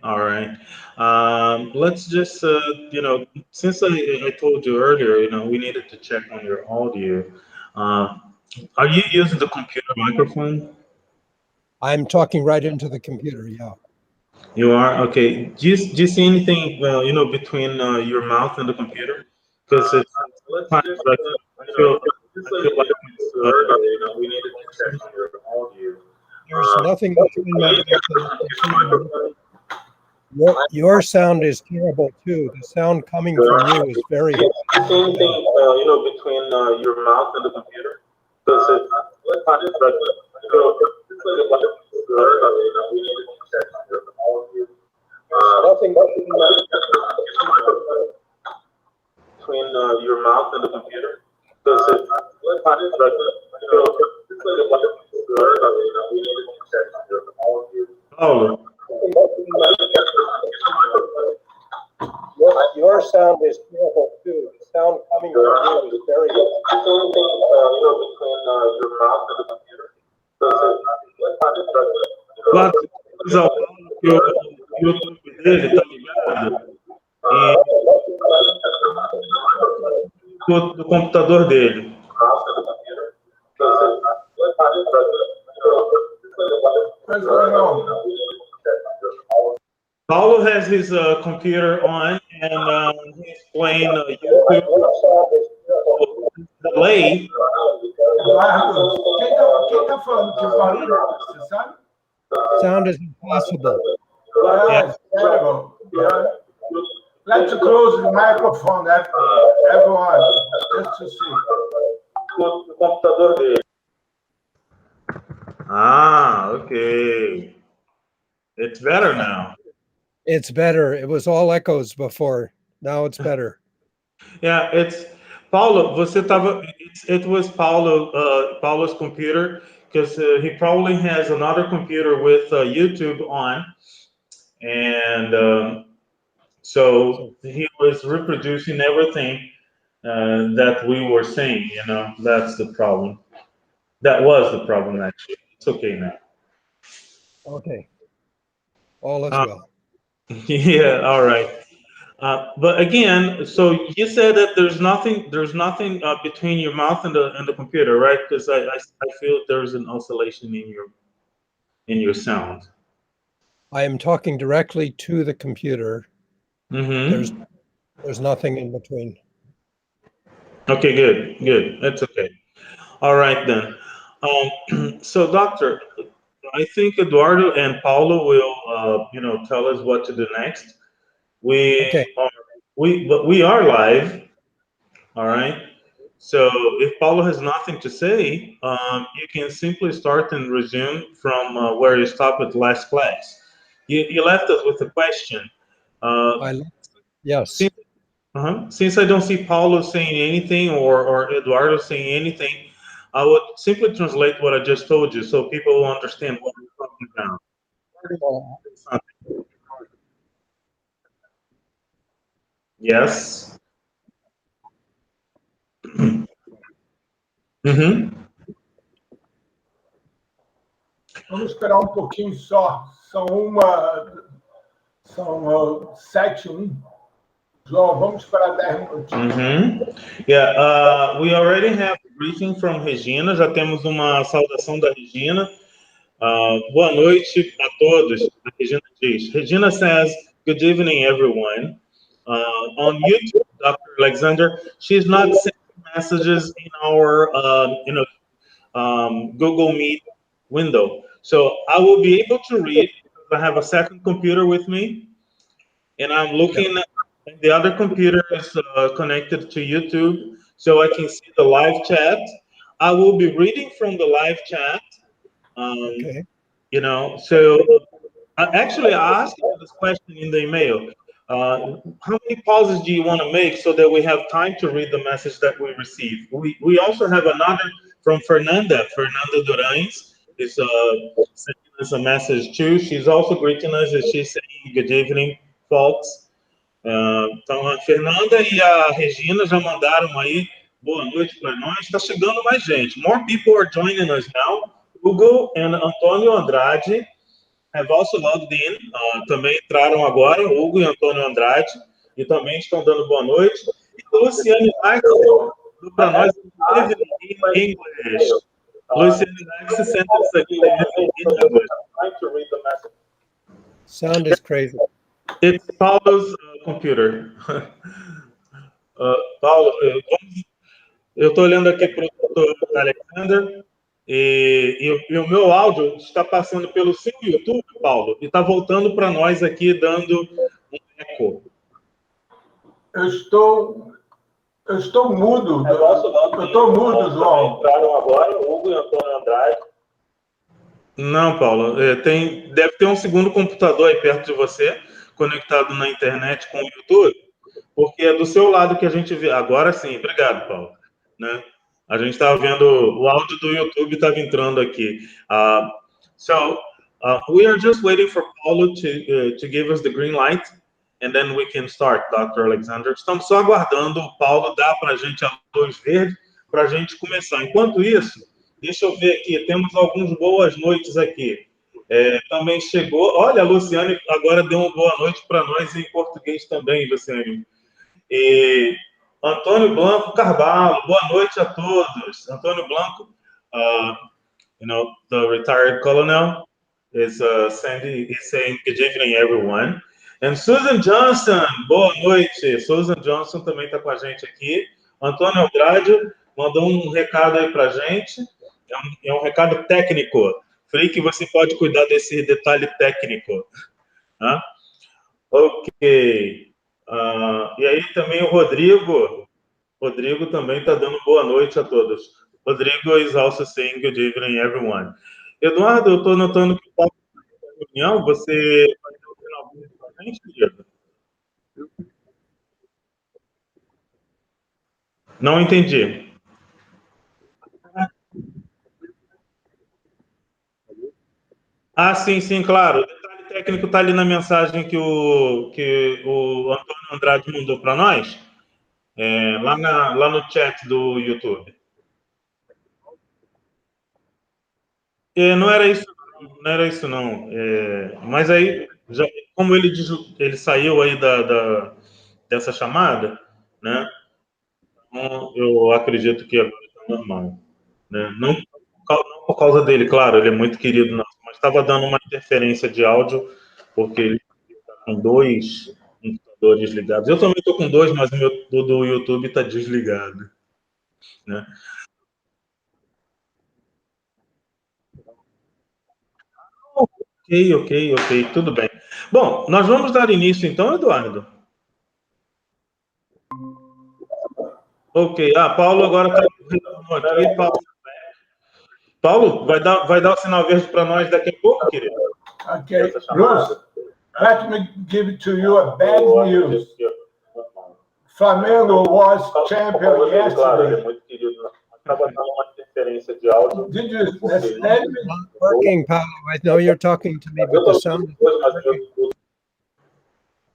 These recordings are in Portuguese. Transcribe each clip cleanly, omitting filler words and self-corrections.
All right. Let's just, since I told you earlier, we needed to check on your audio. Uh, are you using the computer microphone? I'm talking right into the computer, yeah. You are? Okay. Do you see anything, between your mouth and the computer? Because Let's sometimes just, I feel, just I like feel like I told it's, you earlier, we needed to check on your audio. There's nothing between my mouth and the computer. Microphone. Your sound is terrible too. The sound coming from you is very Do you see anything, between your mouth and the computer? Because let's just, just like I told you earlier, we needed to check on your audio. nothing between my Between your mouth and the computer. Because let's just like I told you earlier, we needed to check on your audio. Paulo. your sound is terrible too. The sound coming from you is very Between your mouth and the computer. Claro, se você usar o YouTube dele, tá ligado? E do computador dele. What's going on? Paulo has his computer on and he's playing YouTube delay. Eduardo, quem tá falando que o barulho, você sabe? sound is impossible. Yes, terrible. Yeah. Let's close the microphone, everyone, just to see. Do computador dele. Ah, okay. It's better now. It's better. It was all echoes before. Now it's better. Yeah, it's Paulo. Você tava. It was Paulo's computer because he probably has another computer with YouTube on, and so he was reproducing everything that we were saying. That's the problem. That was the problem, actually. It's okay now. Okay. All is Uh, well. yeah. All right. But again, so you said that there's nothing between your mouth and the computer, right? Because I feel there's an oscillation in your sound. I am talking directly to the computer. Mm-hmm. There's nothing in between. Okay, good. That's okay. All right then. So, doctor, I think Eduardo and Paulo will, tell us what to do next. Okay. But we are live. All right. So if Paulo has nothing to say, you can simply start and resume from where you stopped at last class. You left us with a question. Uh, Yes. since I don't see Paulo saying anything or Eduardo saying anything, I would simply translate what I just told you so people will understand what we're talking about. Yes. Mm-hmm. Vamos esperar um pouquinho só. São 7:01. João, vamos esperar 10 minutinhos. Mm-hmm. Yeah, we already have a greeting from Regina. Já temos uma saudação da Regina. Boa noite a todos. A Regina diz. Regina says, "Good evening, everyone." On YouTube, Dr. Alexander, she's not sending messages in our, Google Meet window. So I will be able to read because I have a second computer with me, and I'm looking at the other computer is connected to YouTube, so I can see the live chat. I will be reading from the live chat. Okay. So actually, I asked you this question in the email. How many pauses do you want to make so that we have time to read the message that we receive? We also have another from Fernanda Durães is sending us a message too. She's also greeting us and she's saying good evening, folks. Então a Fernanda e a Regina já mandaram aí boa noite para nós. Está chegando mais gente. More people are joining us now. Hugo and Antonio Andrade have also logged in. Também entraram agora, Hugo e Antônio Andrade, e também estão dando boa noite. E Luciane Max para nós em inglês. Luciane Max sent us again in English. Sound is crazy. It's Paulo's computer. Paulo, eu estou olhando aqui para o Dr. Alexander e o meu áudio está passando pelo seu YouTube, Paulo, e está voltando para nós aqui, dando um eco. Eu estou mudo. Eu estou mudo, João. Entraram agora, Hugo e Antônio Andrade. Não, Paulo, deve ter um segundo computador aí perto de você, conectado na internet com o YouTube, porque é do seu lado que a gente vê. Agora sim, obrigado, Paulo. Né? A gente estava vendo, o áudio do YouTube estava entrando aqui. We are just waiting for Paulo to give us the green light, and then we can start, Dr. Alexander. Estamos só aguardando o Paulo dar para a gente a luz verde para a gente começar. Enquanto isso, deixa eu ver aqui, temos algumas boas noites aqui. Também chegou, olha, a Luciane agora deu uma boa noite para nós em português também, Luciane. E Antônio Blanco Carvalho, boa noite a todos. Antônio Blanco, the retired colonel, is saying good evening, everyone. And Susan Johnson, boa noite. Susan Johnson também está com a gente aqui. Antônio Andrade mandou um recado aí para a gente. É um recado técnico. Falei que você pode cuidar desse detalhe técnico. Ok. E aí também o Rodrigo. Rodrigo também está dando boa noite a todos. Rodrigo is also saying good evening, everyone. Eduardo, eu estou notando que o Paulo está na reunião. Você vai ter o final para a gente, querido? Não entendi. Sim, claro. O detalhe técnico está ali na mensagem que o Antônio Andrade mandou para nós, lá no chat do YouTube. Não era isso não. Mas aí, como ele saiu aí dessa chamada, né? Então, eu acredito que agora está normal, né? Não por causa dele, claro, ele é muito querido, mas estava dando uma interferência de áudio, porque ele está com 2 computadores ligados. Eu também estou com 2, mas o meu do YouTube está desligado, né? Ok, tudo bem. Bom, nós vamos dar início então, Eduardo. Ok, Paulo agora está aqui. Paulo, vai dar o sinal verde para nós daqui a pouco, querido? Okay, Bruce, let me give to you a bad news. Flamengo was champion yesterday. Estava dando uma interferência de áudio. Did you understand me? Not working, Paulo. I know you're talking to me, but the sound is not working.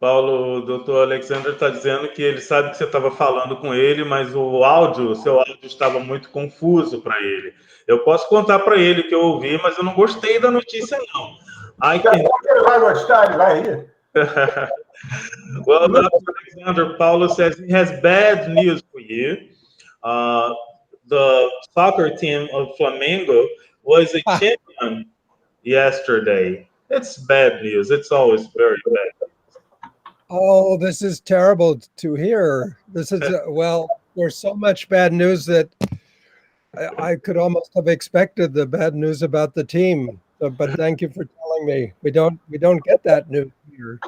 Paulo, o doutor Alexander está dizendo que ele sabe que você estava falando com ele, mas o seu áudio estava muito confuso para ele. Eu posso contar para ele que eu ouvi, mas eu não gostei da notícia, não. Ele vai gostar, ele vai rir. Well, Dr. Alexander, Paulo says he has bad news for you. The soccer team of Flamengo was a champion yesterday. It's bad news. It's always very bad. Oh, this is terrible to hear. This is, well, there's so much bad news that I could almost have expected the bad news about the team. But thank you for telling me. We don't get that news here.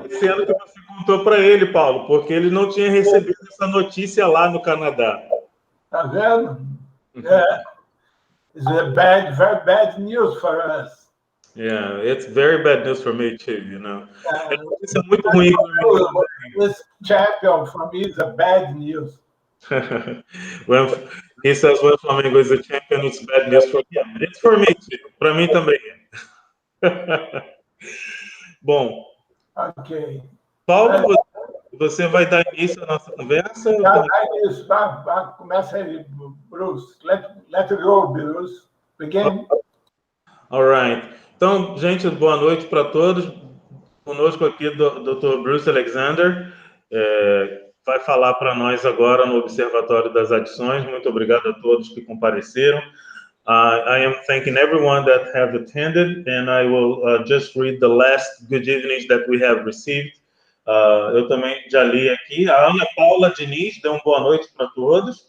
Sendo que você contou para ele, Paulo, porque ele não tinha recebido essa notícia lá no Canadá. Tá vendo? It's very bad news for us. Yeah, it's very bad news for me too, you know. Isso é muito ruim para mim. This champion for me is a bad news. When he says when Flamengo is a champion, it's bad news for him. It's for me too. Para mim também. Bom. Ok. Paulo, você vai dar início à nossa conversa? Começa aí, Bruce. Let it go, Bruce. Begin. All right. Então, gente, boa noite para todos. Conosco aqui o Dr. Bruce Alexander, vai falar para nós agora no Observatório das Adições. Muito obrigado a todos que compareceram. I am thanking everyone that have attended, and I will just read the last good evenings that we have received. Eu também já li aqui. A Ana Paula Diniz deu uma boa noite para todos.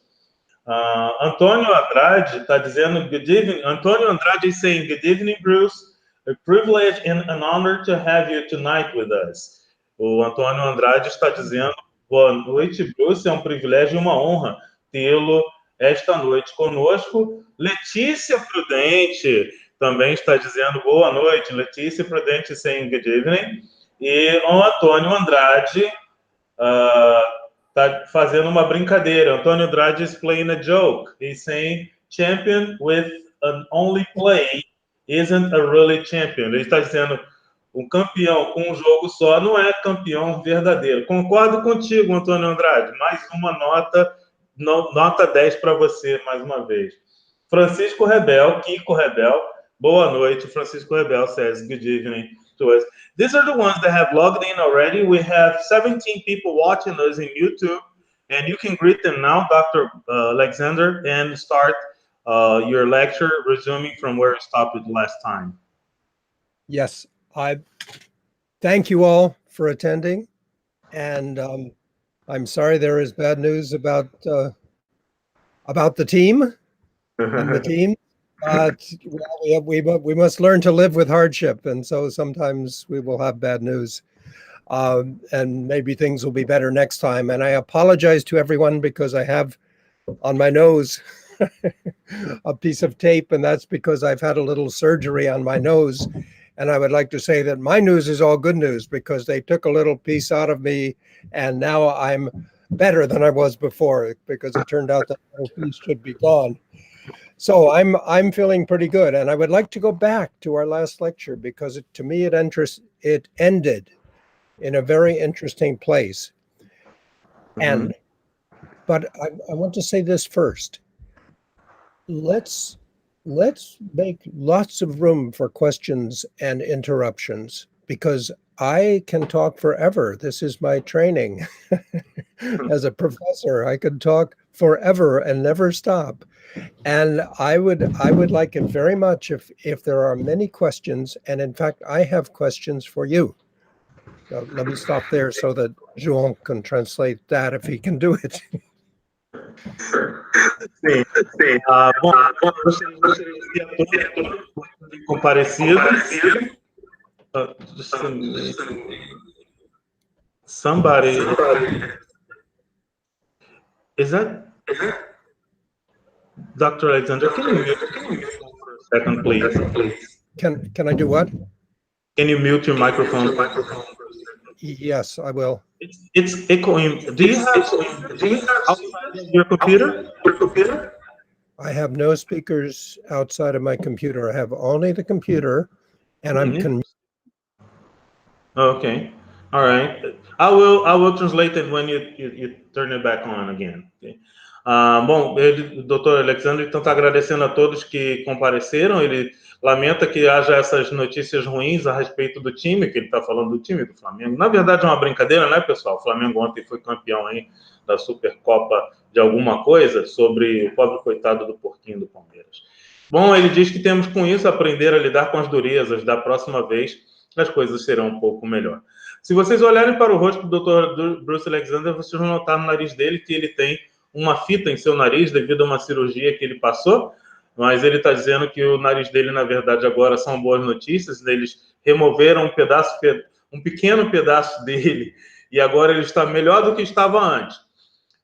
Antônio Andrade está dizendo good evening. Antônio Andrade is saying good evening, Bruce. A privilege and an honor to have you tonight with us. O Antônio Andrade está dizendo boa noite, Bruce. É um privilégio e uma honra tê-lo esta noite conosco. Letícia Prudente também está dizendo boa noite. Letícia Prudente saying good evening. E o Antônio Andrade está fazendo uma brincadeira. Antônio Andrade is playing a joke. He's saying champion with an only play isn't a really champion. Ele está dizendo um campeão com um jogo só não é campeão verdadeiro. Concordo contigo, Antônio Andrade. Mais uma nota 10 para você, mais uma vez. Francisco Rebel, Kiko Rebel, boa noite. Francisco Rebel says good evening to us. These are the ones that have logged in already. We have 17 people watching us in YouTube, and you can greet them now, Dr. Alexander, and start your lecture, resuming from where we stopped it last time. Yes, I thank you all for attending, and I'm sorry there is bad news about the team and the team. We must learn to live with hardship, and so sometimes we will have bad news, and maybe things will be better next time. And I apologize to everyone because I have on my nose a piece of tape, and that's because I've had a little surgery on my nose. And I would like to say that my news is all good news because they took a little piece out of me, and now I'm better than I was before because it turned out that little piece should be gone. So I'm feeling pretty good, and I would like to go back to our last lecture because to me it ended in a very interesting place. Mm-hmm. But I want to say this first. Let's make lots of room for questions and interruptions because I can talk forever. This is my training as a professor. I could talk forever and never stop. And I would like it very much if there are many questions. And in fact, I have questions for you. Let me stop there so that João can translate that if he can do it. Sim. Bom, comparecido. Somebody. Is that Dr. Alexander? Can you mute for a second, please? Can I do what? Can you mute your microphone? Yes, I will. It's echoing. Do you have your computer? I have no speakers outside of my computer. I have only the computer, and I'm Okay. All right. I will translate it when you turn it back on again. Okay. Bom, o Dr. Alexandre então está agradecendo a todos que compareceram. Ele lamenta que haja essas notícias ruins a respeito do time, que ele está falando do time do Flamengo. Na verdade é uma brincadeira, né, pessoal? O Flamengo ontem foi campeão aí da Supercopa de alguma coisa, sobre o pobre coitado do porquinho do Palmeiras. Bom, ele diz que temos com isso aprender a lidar com as durezas. Da próxima vez as coisas serão um pouco melhor. Se vocês olharem para o rosto do Dr. Bruce Alexander, vocês vão notar no nariz dele que ele tem uma fita em seu nariz devido a uma cirurgia que ele passou, mas ele está dizendo que o nariz dele, na verdade, agora são boas notícias. Eles removeram um pequeno pedaço dele e agora ele está melhor do que estava antes.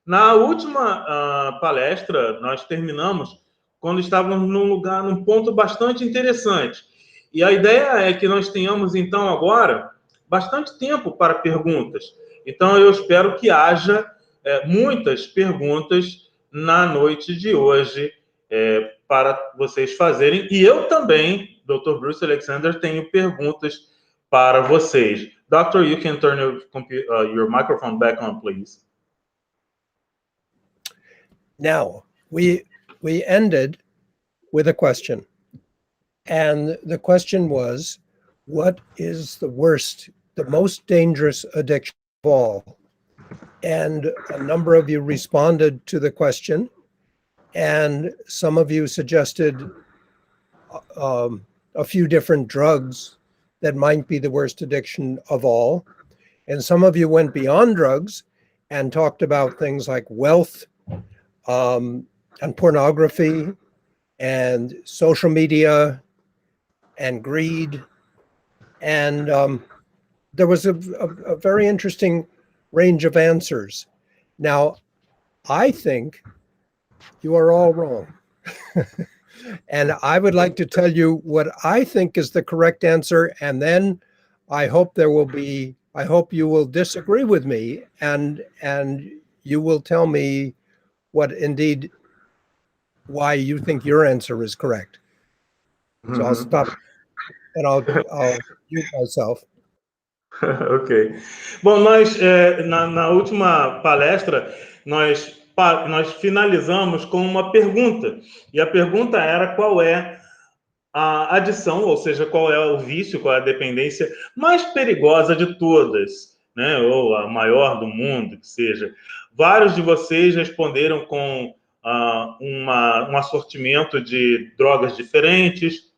Na última palestra, nós terminamos quando estávamos num ponto bastante interessante. E a ideia é que nós tenhamos, então, agora, bastante tempo para perguntas. Então, eu espero que haja muitas perguntas na noite de hoje para vocês fazerem. E eu também, Dr. Bruce Alexander, tenho perguntas para vocês. Doctor, you can turn your microphone back on, please. Now, we ended with a question. And the question was, what is the worst, the most dangerous addiction of all? And a number of you responded to the question, and some of you suggested a few different drugs that might be the worst addiction of all. And some of you went beyond drugs and talked about things like wealth, and pornography and social media and greed. And there was a very interesting range of answers. Now, I think you are all wrong. And I would like to tell you what I think is the correct answer. And then I hope you will disagree with me, and you will tell me why you think your answer is correct. So I'll stop and I'll mute myself. Ok. Bom, nós, na última palestra, nós finalizamos com uma pergunta. E a pergunta era qual é a adição, ou seja, qual é o vício, qual é a dependência mais perigosa de todas, né? Ou a maior do mundo, que seja. Vários de vocês responderam com um assortimento de drogas diferentes.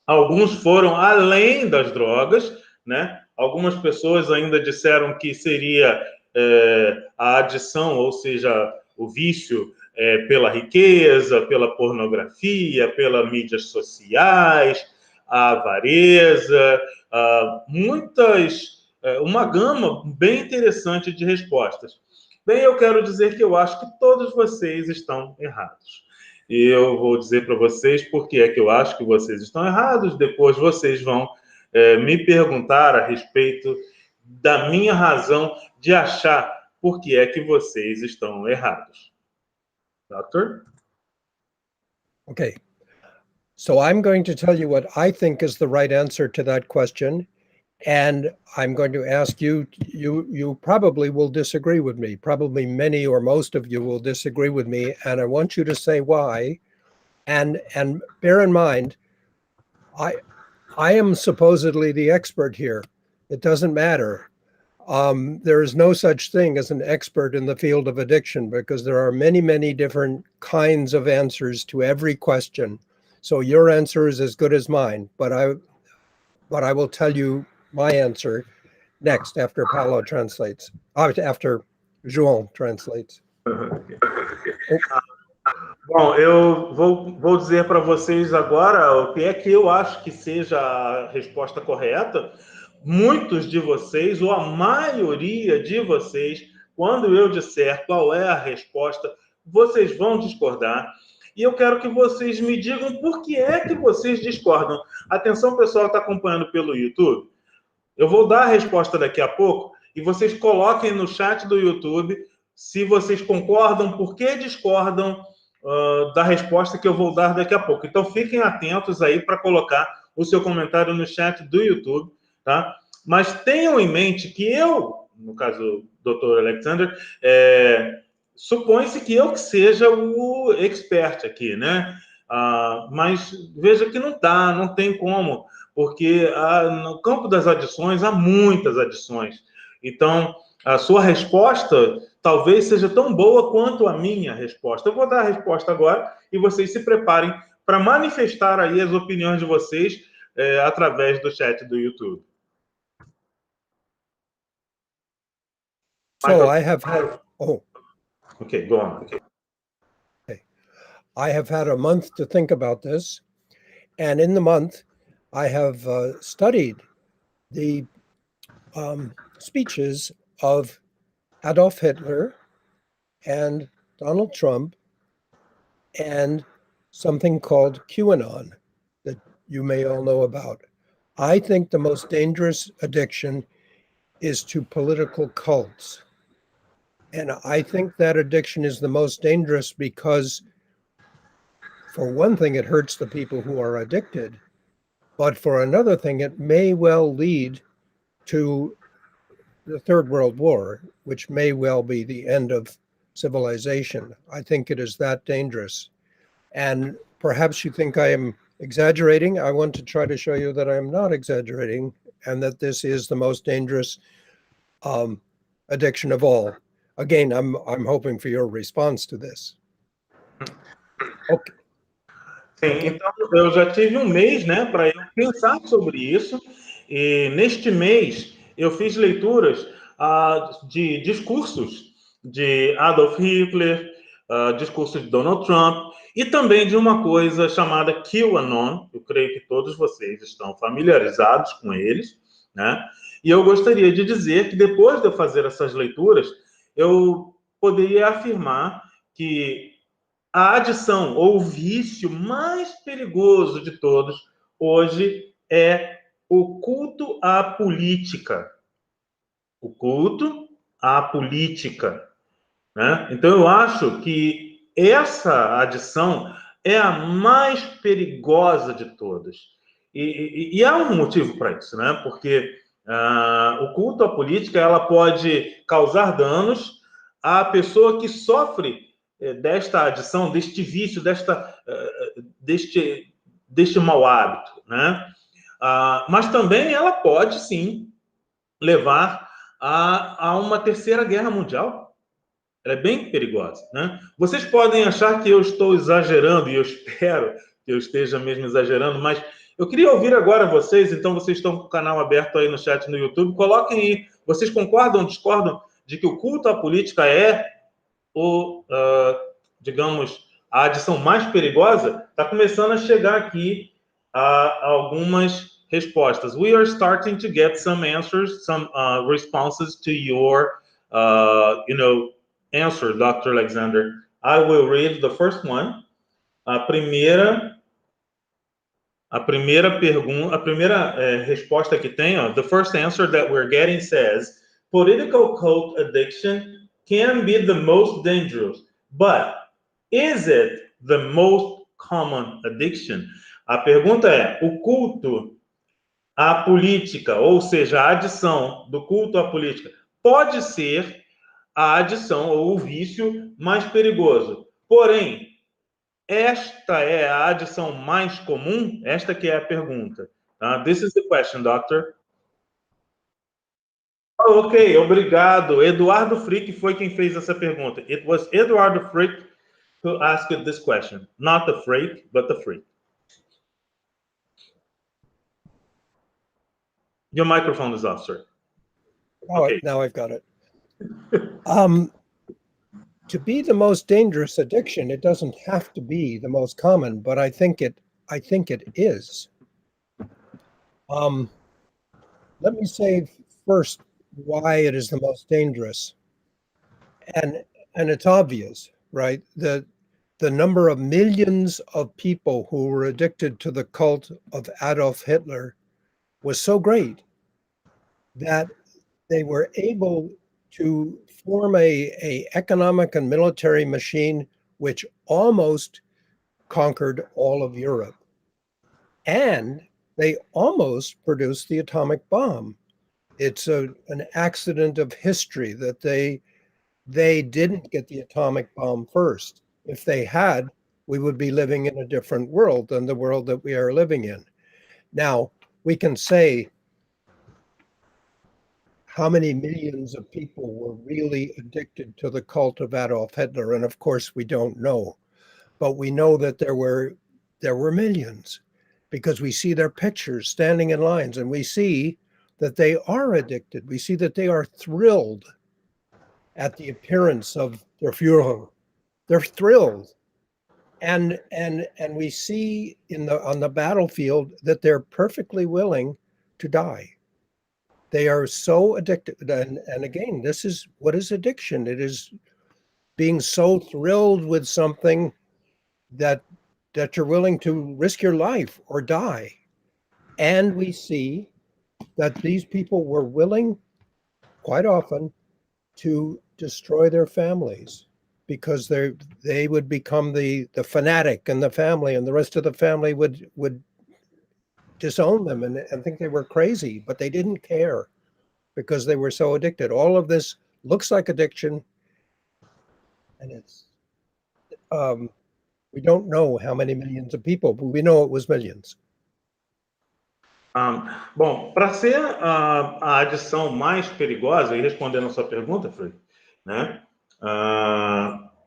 Alguns foram além das drogas, né? Algumas pessoas ainda disseram que seria a adição, ou seja, o vício pela riqueza, pela pornografia, pelas mídias sociais, a avareza, uma gama bem interessante de respostas. Bem, eu quero dizer que eu acho que todos vocês estão errados. E eu vou dizer para vocês por que é que eu acho que vocês estão errados. Depois vocês vão me perguntar a respeito da minha razão de achar por que é que vocês estão errados. Doctor? Okay. So I'm going to tell you what I think is the right answer to that question. And I'm going to ask you probably will disagree with me. Probably many or most of you will disagree with me. And I want you to say why. And bear in mind, I am supposedly the expert here. It doesn't matter. There is no such thing as an expert in the field of addiction, because there are many, many different kinds of answers to every question. So your answer is as good as mine, but I will tell you my answer next after Paulo translates, after João translates. Bom, eu vou dizer para vocês agora o que é que eu acho que seja a resposta correta. Muitos de vocês, ou a maioria de vocês, quando eu disser qual é a resposta, vocês vão discordar. E eu quero que vocês me digam por que é que vocês discordam. Atenção, pessoal que está acompanhando pelo YouTube. Eu vou dar a resposta daqui a pouco e vocês coloquem no chat do YouTube se vocês concordam, por que discordam da resposta que eu vou dar daqui a pouco. Então, fiquem atentos aí para colocar o seu comentário no chat do YouTube, tá? Mas tenham em mente que eu, no caso do Dr. Alexander, supõe-se que eu que seja o expert aqui, né? Mas veja que não tem como, porque no campo das adições há muitas adições. Então, a sua resposta talvez seja tão boa quanto a minha resposta. Eu vou dar a resposta agora e vocês se preparem para manifestar aí as opiniões de vocês através do chat do YouTube. So I have had, Okay, go on. Okay. I have had a month to think about this. And in the month, I have studied the speeches of Adolf Hitler and Donald Trump and something called QAnon that you may all know about. I think the most dangerous addiction is to political cults. And I think that addiction is the most dangerous because, for one thing, it hurts the people who are addicted. But for another thing, it may well lead to the Third World War, which may well be the end of civilization. I think it is that dangerous. And perhaps you think I am exaggerating. I want to try to show you that I am not exaggerating and that this is the most dangerous addiction of all. Again, I'm hoping for your response to this. Okay. Sim, então eu já tive um mês, né, para eu pensar sobre isso, e neste mês eu fiz leituras de discursos de Adolf Hitler, discursos de Donald Trump, e também de uma coisa chamada QAnon, eu creio que todos vocês estão familiarizados com eles, né, e eu gostaria de dizer que depois de eu fazer essas leituras, eu poderia afirmar que a adição ou o vício mais perigoso de todos hoje é o culto à política. O culto à política, né? Então, eu acho que essa adição é a mais perigosa de todas. E há um motivo para isso, né? Porque o culto à política ela pode causar danos à pessoa que sofre desta adição, deste vício, deste mau hábito, né? Mas também ela pode, sim, levar a uma terceira guerra mundial. Ela é bem perigosa, né? Vocês podem achar que eu estou exagerando, e eu espero que eu esteja mesmo exagerando, mas eu queria ouvir agora vocês, então vocês estão com o canal aberto aí no chat no YouTube, coloquem aí, vocês concordam ou discordam de que o culto à política é digamos, a adição mais perigosa? Está começando a chegar aqui algumas respostas. We are starting to get some answers, some responses to your, answer, Dr. Alexander. I will read the first one. A primeira pergunta, a primeira resposta que tem, ó, the first answer that we're getting says, political cult addiction can be the most dangerous, but is it the most common addiction? A pergunta é, o culto à política, ou seja, a adição do culto à política, pode ser a adição ou o vício mais perigoso. Porém, esta é a adição mais comum? Esta que é a pergunta. This is the question, doctor. Ok, obrigado. Eduardo Frick foi quem fez essa pergunta. It was Eduardo Frick who asked this question. Not the Frick, but the Frick. Your microphone is off, sir. Oh, okay. Now I've got it. To be the most dangerous addiction, it doesn't have to be the most common, but I think it is. Let me say first why it is the most dangerous. And it's obvious, right? The number of millions of people who were addicted to the cult of Adolf Hitler was so great that they were able to form a economic and military machine which almost conquered all of Europe. And they almost produced the atomic bomb. It's an accident of history that they didn't get the atomic bomb first. If they had, we would be living in a different world than the world that we are living in. Now, we can say how many millions of people were really addicted to the cult of Adolf Hitler, and of course we don't know. But we know that there were millions, because we see their pictures standing in lines, and we see that they are addicted. We see that they are thrilled at the appearance of their Führer. They're thrilled. And we see on the battlefield that they're perfectly willing to die. They are so addicted. And again, this is what is addiction. It is being so thrilled with something that you're willing to risk your life or die. And we see that these people were willing, quite often, to destroy their families, because they would become the fanatic in the family, and the rest of the family would disown them and think they were crazy, but they didn't care because they were so addicted. All of this looks like addiction, and We don't know how many millions of people, but we know it was millions. Bom, para ser a adição mais perigosa, e respondendo a sua pergunta, Frei, né?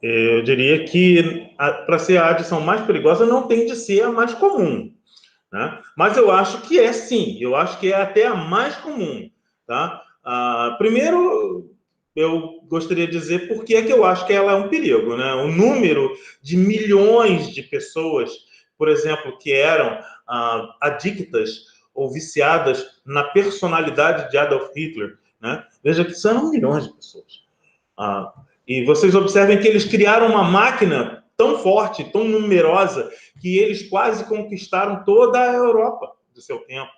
Eu diria que para ser a adição mais perigosa não tem de ser a mais comum, né? Mas eu acho que é sim, eu acho que é até a mais comum, tá? Primeiro, eu gostaria de dizer por que é que eu acho que ela é um perigo, né? O número de milhões de pessoas, por exemplo, que eram adictas ou viciadas na personalidade de Adolf Hitler, né? Veja que são milhões de pessoas. E vocês observem que eles criaram uma máquina tão forte, tão numerosa, que eles quase conquistaram toda a Europa do seu tempo,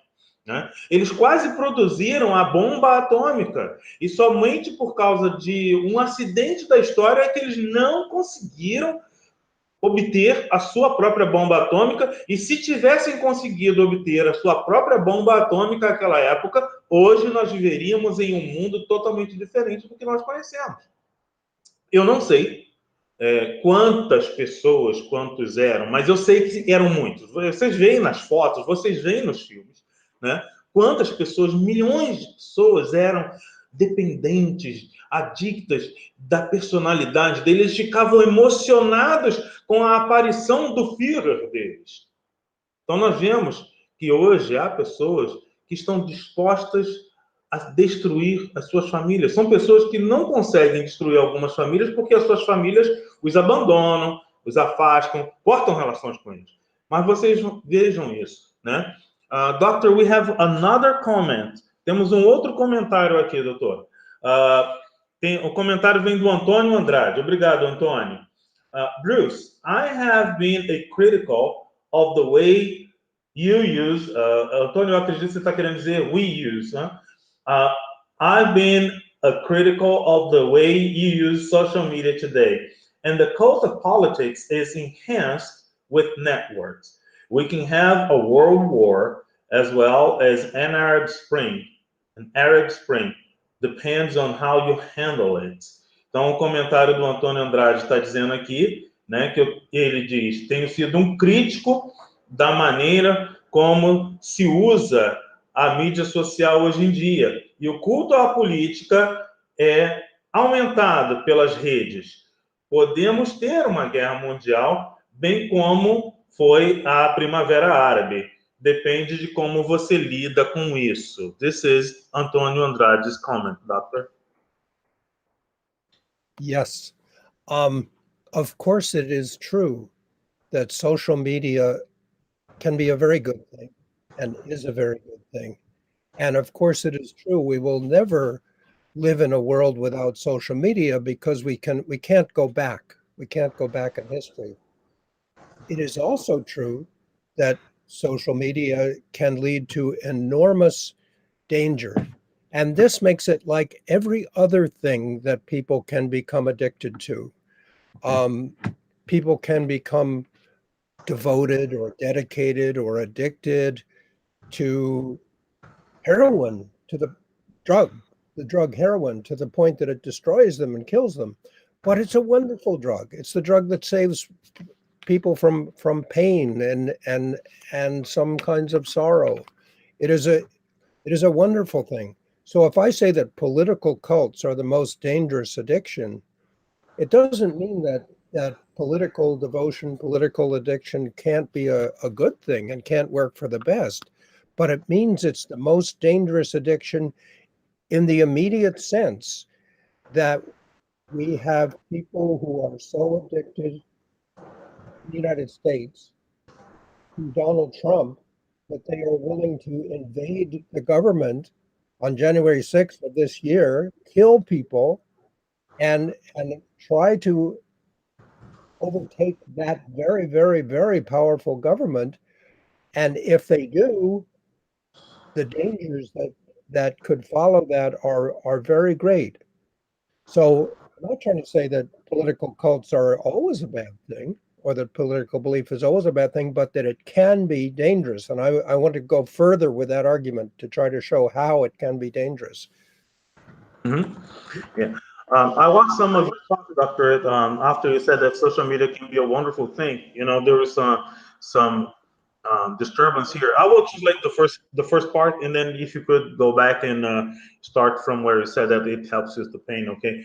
né? Eles quase produziram a bomba atômica, e somente por causa de um acidente da história é que eles não conseguiram obter a sua própria bomba atômica, e se tivessem conseguido obter a sua própria bomba atômica naquela época, hoje nós viveríamos em um mundo totalmente diferente do que nós conhecemos. Eu não sei quantas pessoas, quantos eram, mas eu sei que eram muitos. Vocês veem nas fotos, vocês veem nos filmes, né? Quantas pessoas, milhões de pessoas eram dependentes, adictas da personalidade deles, eles ficavam emocionados com a aparição do Führer deles. Então nós vemos que hoje há pessoas que estão dispostas a destruir as suas famílias. São pessoas que não conseguem destruir algumas famílias porque as suas famílias os abandonam, os afastam, cortam relações com eles. Mas vocês vejam isso, né? Doctor, we have another comment. Temos um outro comentário aqui, doutor. O comentário vem do Antônio Andrade. Obrigado, Antônio. Bruce, I have been critical of the way you use. Antônio, eu acredito que você está querendo dizer we use, né? I've been critical of the way you use social media today, and the cult of politics is enhanced with networks. We can have a world war as well as an Arab Spring. An Arab Spring depends on how you handle it. Então, o comentário do Antônio Andrade está dizendo aqui, né, que ele diz: tenho sido um crítico da maneira como se usa a mídia social hoje em dia. E o culto à política é aumentado pelas redes. Podemos ter uma guerra mundial, bem como foi a Primavera Árabe. Depende de como você lida com isso. This is Antônio Andrade's comment, Doctor. Yes. Of course, it is true that social media can be a very good thing and is a very good thing. And of course, it is true we will never live in a world without social media because we can't go back. We can't go back in history. It is also true that social media can lead to enormous danger. And this makes it like every other thing that people can become addicted to. People can become devoted or dedicated or addicted to heroin, to the drug heroin, to the point that it destroys them and kills them. But it's a wonderful drug. It's the drug that saves people from pain and some kinds of sorrow. It is a wonderful thing. So if I say that political cults are the most dangerous addiction, it doesn't mean that political devotion, political addiction can't be a good thing and can't work for the best. But it means it's the most dangerous addiction in the immediate sense that we have people who are so addicted in the United States to Donald Trump that they are willing to invade the government on January 6th of this year, kill people, and try to overtake that very, very, very powerful government. And if they do, the dangers that could follow that are very great. So I'm not trying to say that political cults are always a bad thing or that political belief is always a bad thing, but that it can be dangerous. And I want to go further with that argument to try to show how it can be dangerous. Yeah. I watched some of your talk, Doctor, after you said that social media can be a wonderful thing. You know, there was some disturbance here. I will translate the first part, and then if you could go back and start from where you said that it helps with the pain, ok?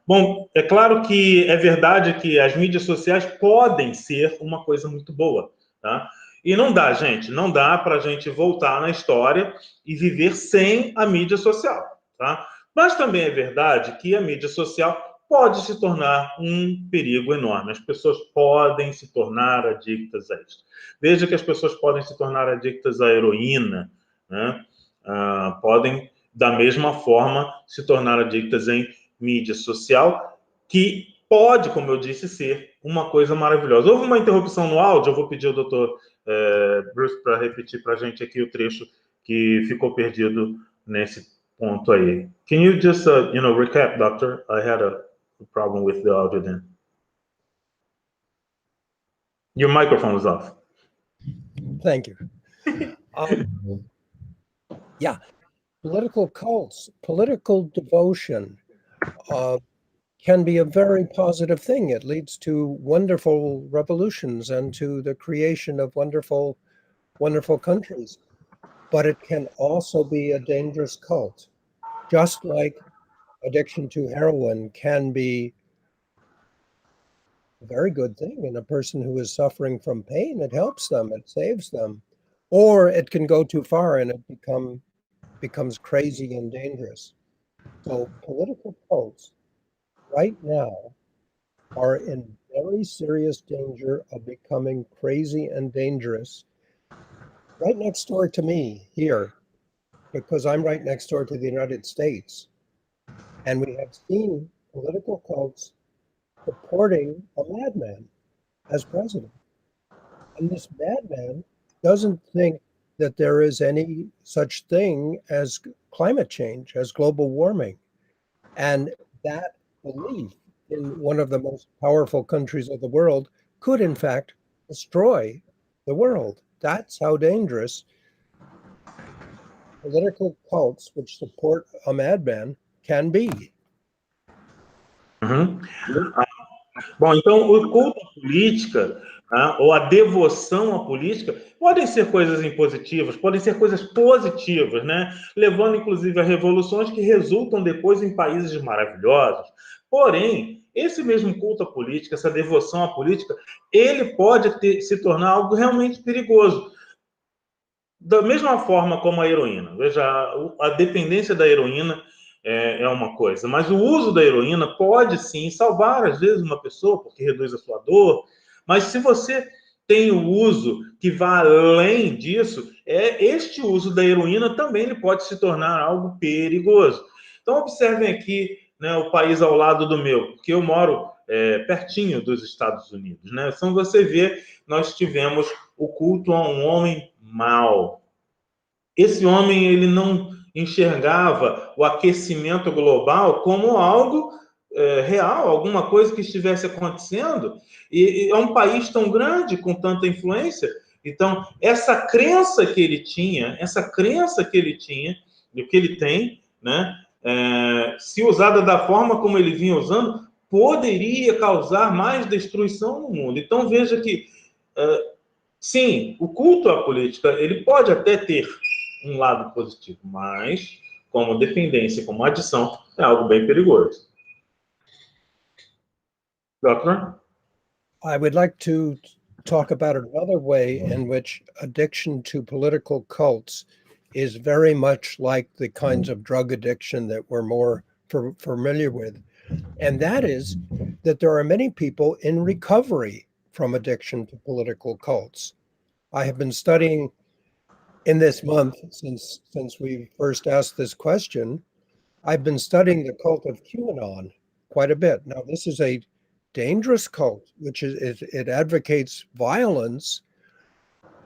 Bom, é claro que é verdade que as mídias sociais podem ser uma coisa muito boa, tá? E não dá, gente, não dá para a gente voltar na história e viver sem a mídia social, tá? Mas também é verdade que a mídia social pode se tornar um perigo enorme. As pessoas podem se tornar adictas a isso. Veja que as pessoas podem se tornar adictas à heroína, né? Podem, da mesma forma, se tornar adictas em mídia social, que pode, como eu disse, ser uma coisa maravilhosa. Houve uma interrupção no áudio, eu vou pedir ao doutor Bruce para repetir para a gente aqui o trecho que ficou perdido nesse ponto aí. Can you just, recap, doctor? I had a problem with the audio then. Your microphone is off. Thank you. Yeah, political cults, political devotion can be a very positive thing. It leads to wonderful revolutions and to the creation of wonderful, wonderful countries. But it can also be a dangerous cult, just like addiction to heroin can be a very good thing in a person who is suffering from pain. It helps them, it saves them. Or it can go too far and it becomes crazy and dangerous. So political cults right now are in very serious danger of becoming crazy and dangerous right next door to me here, because I'm right next door to the United States. And we have seen political cults supporting a madman as president. And this madman doesn't think that there is any such thing as climate change, as global warming. And that belief in one of the most powerful countries of the world could, in fact, destroy the world. That's how dangerous political cults which support a madman can be. Uhum. Bom, então o culto à política, né, ou a devoção à política, podem ser coisas impositivas, podem ser coisas positivas, né? Levando inclusive a revoluções que resultam depois em países maravilhosos. Porém, esse mesmo culto à política, essa devoção à política, ele pode se tornar algo realmente perigoso. Da mesma forma como a heroína. Veja, a dependência da heroína é uma coisa, mas o uso da heroína pode sim salvar, às vezes, uma pessoa, porque reduz a sua dor, mas se você tem o uso que vai além disso, este uso da heroína também ele pode se tornar algo perigoso. Então, observem aqui, né, o país ao lado do meu, porque eu moro pertinho dos Estados Unidos, né? Então, você vê, nós tivemos o culto a um homem mau. Esse homem, ele não enxergava o aquecimento global como algo real, alguma coisa que estivesse acontecendo. E é um país tão grande, com tanta influência. Então, essa crença que ele tinha, e que ele tem, né, se usada da forma como ele vinha usando, poderia causar mais destruição no mundo. Então, veja que, sim, o culto à política, ele pode até ter um lado positivo, mas como dependência, como adição, é algo bem perigoso. Doctor? I would like to talk about another way in which addiction to political cults is very much like the kinds of drug addiction that we're more familiar with. And that is that there are many people in recovery from addiction to political cults. I have been studying in this month, since we first asked this question, I've been studying the cult of QAnon quite a bit. Now, this is a dangerous cult, which it advocates violence,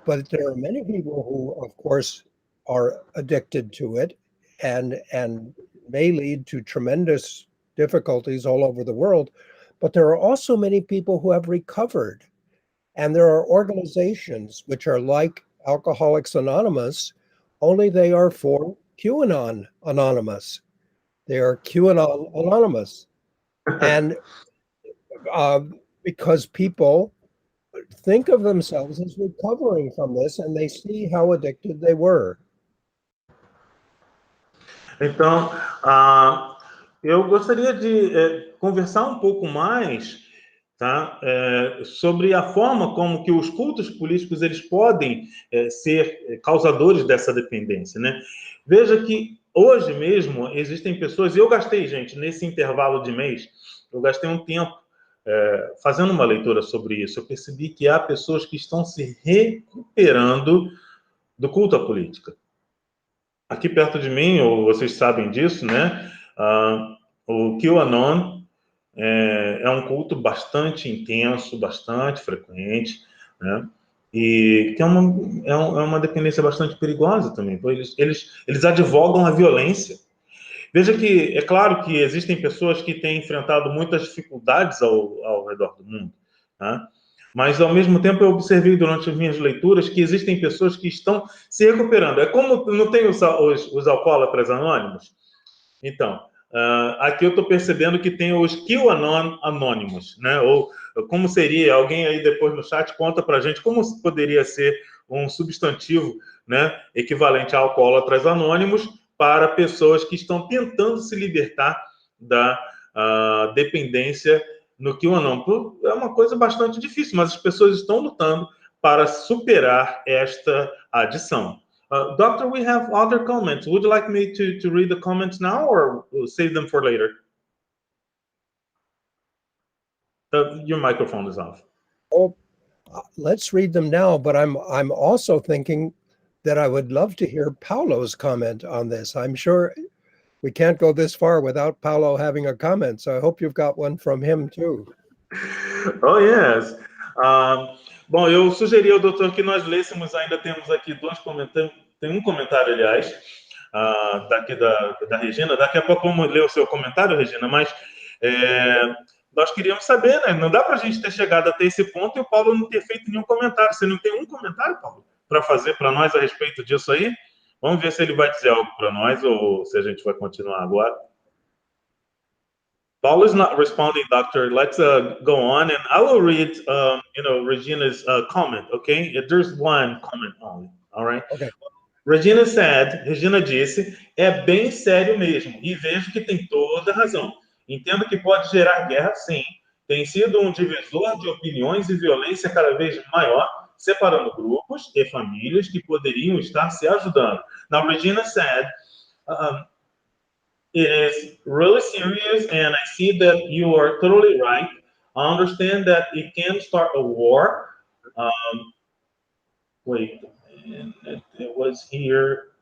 but there are many people who, of course, are addicted to it and may lead to tremendous difficulties all over the world. But there are also many people who have recovered. And there are organizations which are like Alcoholics Anonymous, only they are for QAnon Anonymous. They are QAnon anonymous. And because people think of themselves as recovering from this and they see how addicted they were. Então, eu gostaria de conversar um pouco mais, tá, sobre a forma como que os cultos políticos eles podem ser causadores dessa dependência, né? Veja que hoje mesmo existem pessoas, e eu gastei, gente, nesse intervalo de mês, eu gastei um tempo fazendo uma leitura sobre isso. Eu percebi que há pessoas que estão se recuperando do culto à política. Aqui perto de mim, ou vocês sabem disso, né? O QAnon é um culto bastante intenso, bastante frequente, né? E que é uma dependência bastante perigosa também, pois eles advogam a violência. Veja que, é claro que existem pessoas que têm enfrentado muitas dificuldades ao redor do mundo, né? Mas, ao mesmo tempo, eu observei durante as minhas leituras que existem pessoas que estão se recuperando. É como não tem os alcoólatras anônimos? Então, aqui eu estou percebendo que tem os QAnon anônimos, né? Ou como seria, alguém aí depois no chat conta pra gente como poderia ser um substantivo, né, equivalente a alcoólatras anônimos para pessoas que estão tentando se libertar da dependência no QAnon. É uma coisa bastante difícil, mas as pessoas estão lutando para superar esta adição. Doctor, we have other comments. Would you like me to read the comments now or save them for later? Your microphone is off. Oh, let's read them now, but I'm also thinking that I would love to hear Paulo's comment on this. I'm sure we can't go this far without Paulo having a comment, so I hope you've got one from him too. Oh, yes. Bom, eu sugeri ao doutor que nós lêssemos, ainda temos aqui dois comentários, tem um comentário, aliás, daqui da Regina. Daqui a pouco vamos ler o seu comentário, Regina, mas nós queríamos saber, né? Não dá para a gente ter chegado até esse ponto e o Paulo não ter feito nenhum comentário. Você não tem um comentário, Paulo, para fazer para nós a respeito disso aí? Vamos ver se ele vai dizer algo para nós ou se a gente vai continuar agora. Paul is not responding, Doctor. Let's go on, and I will read, Regina's comment. Okay, there's one comment only. All right. Okay. Regina disse, é bem sério mesmo, e vejo que tem toda razão. Entendo que pode gerar guerra, sim. Tem sido um divisor de opiniões e violência cada vez maior, separando grupos e famílias que poderiam estar se ajudando. Now, Regina said, it is really serious, and I see that you are totally right. I understand that it can start a war. Wait, it was here.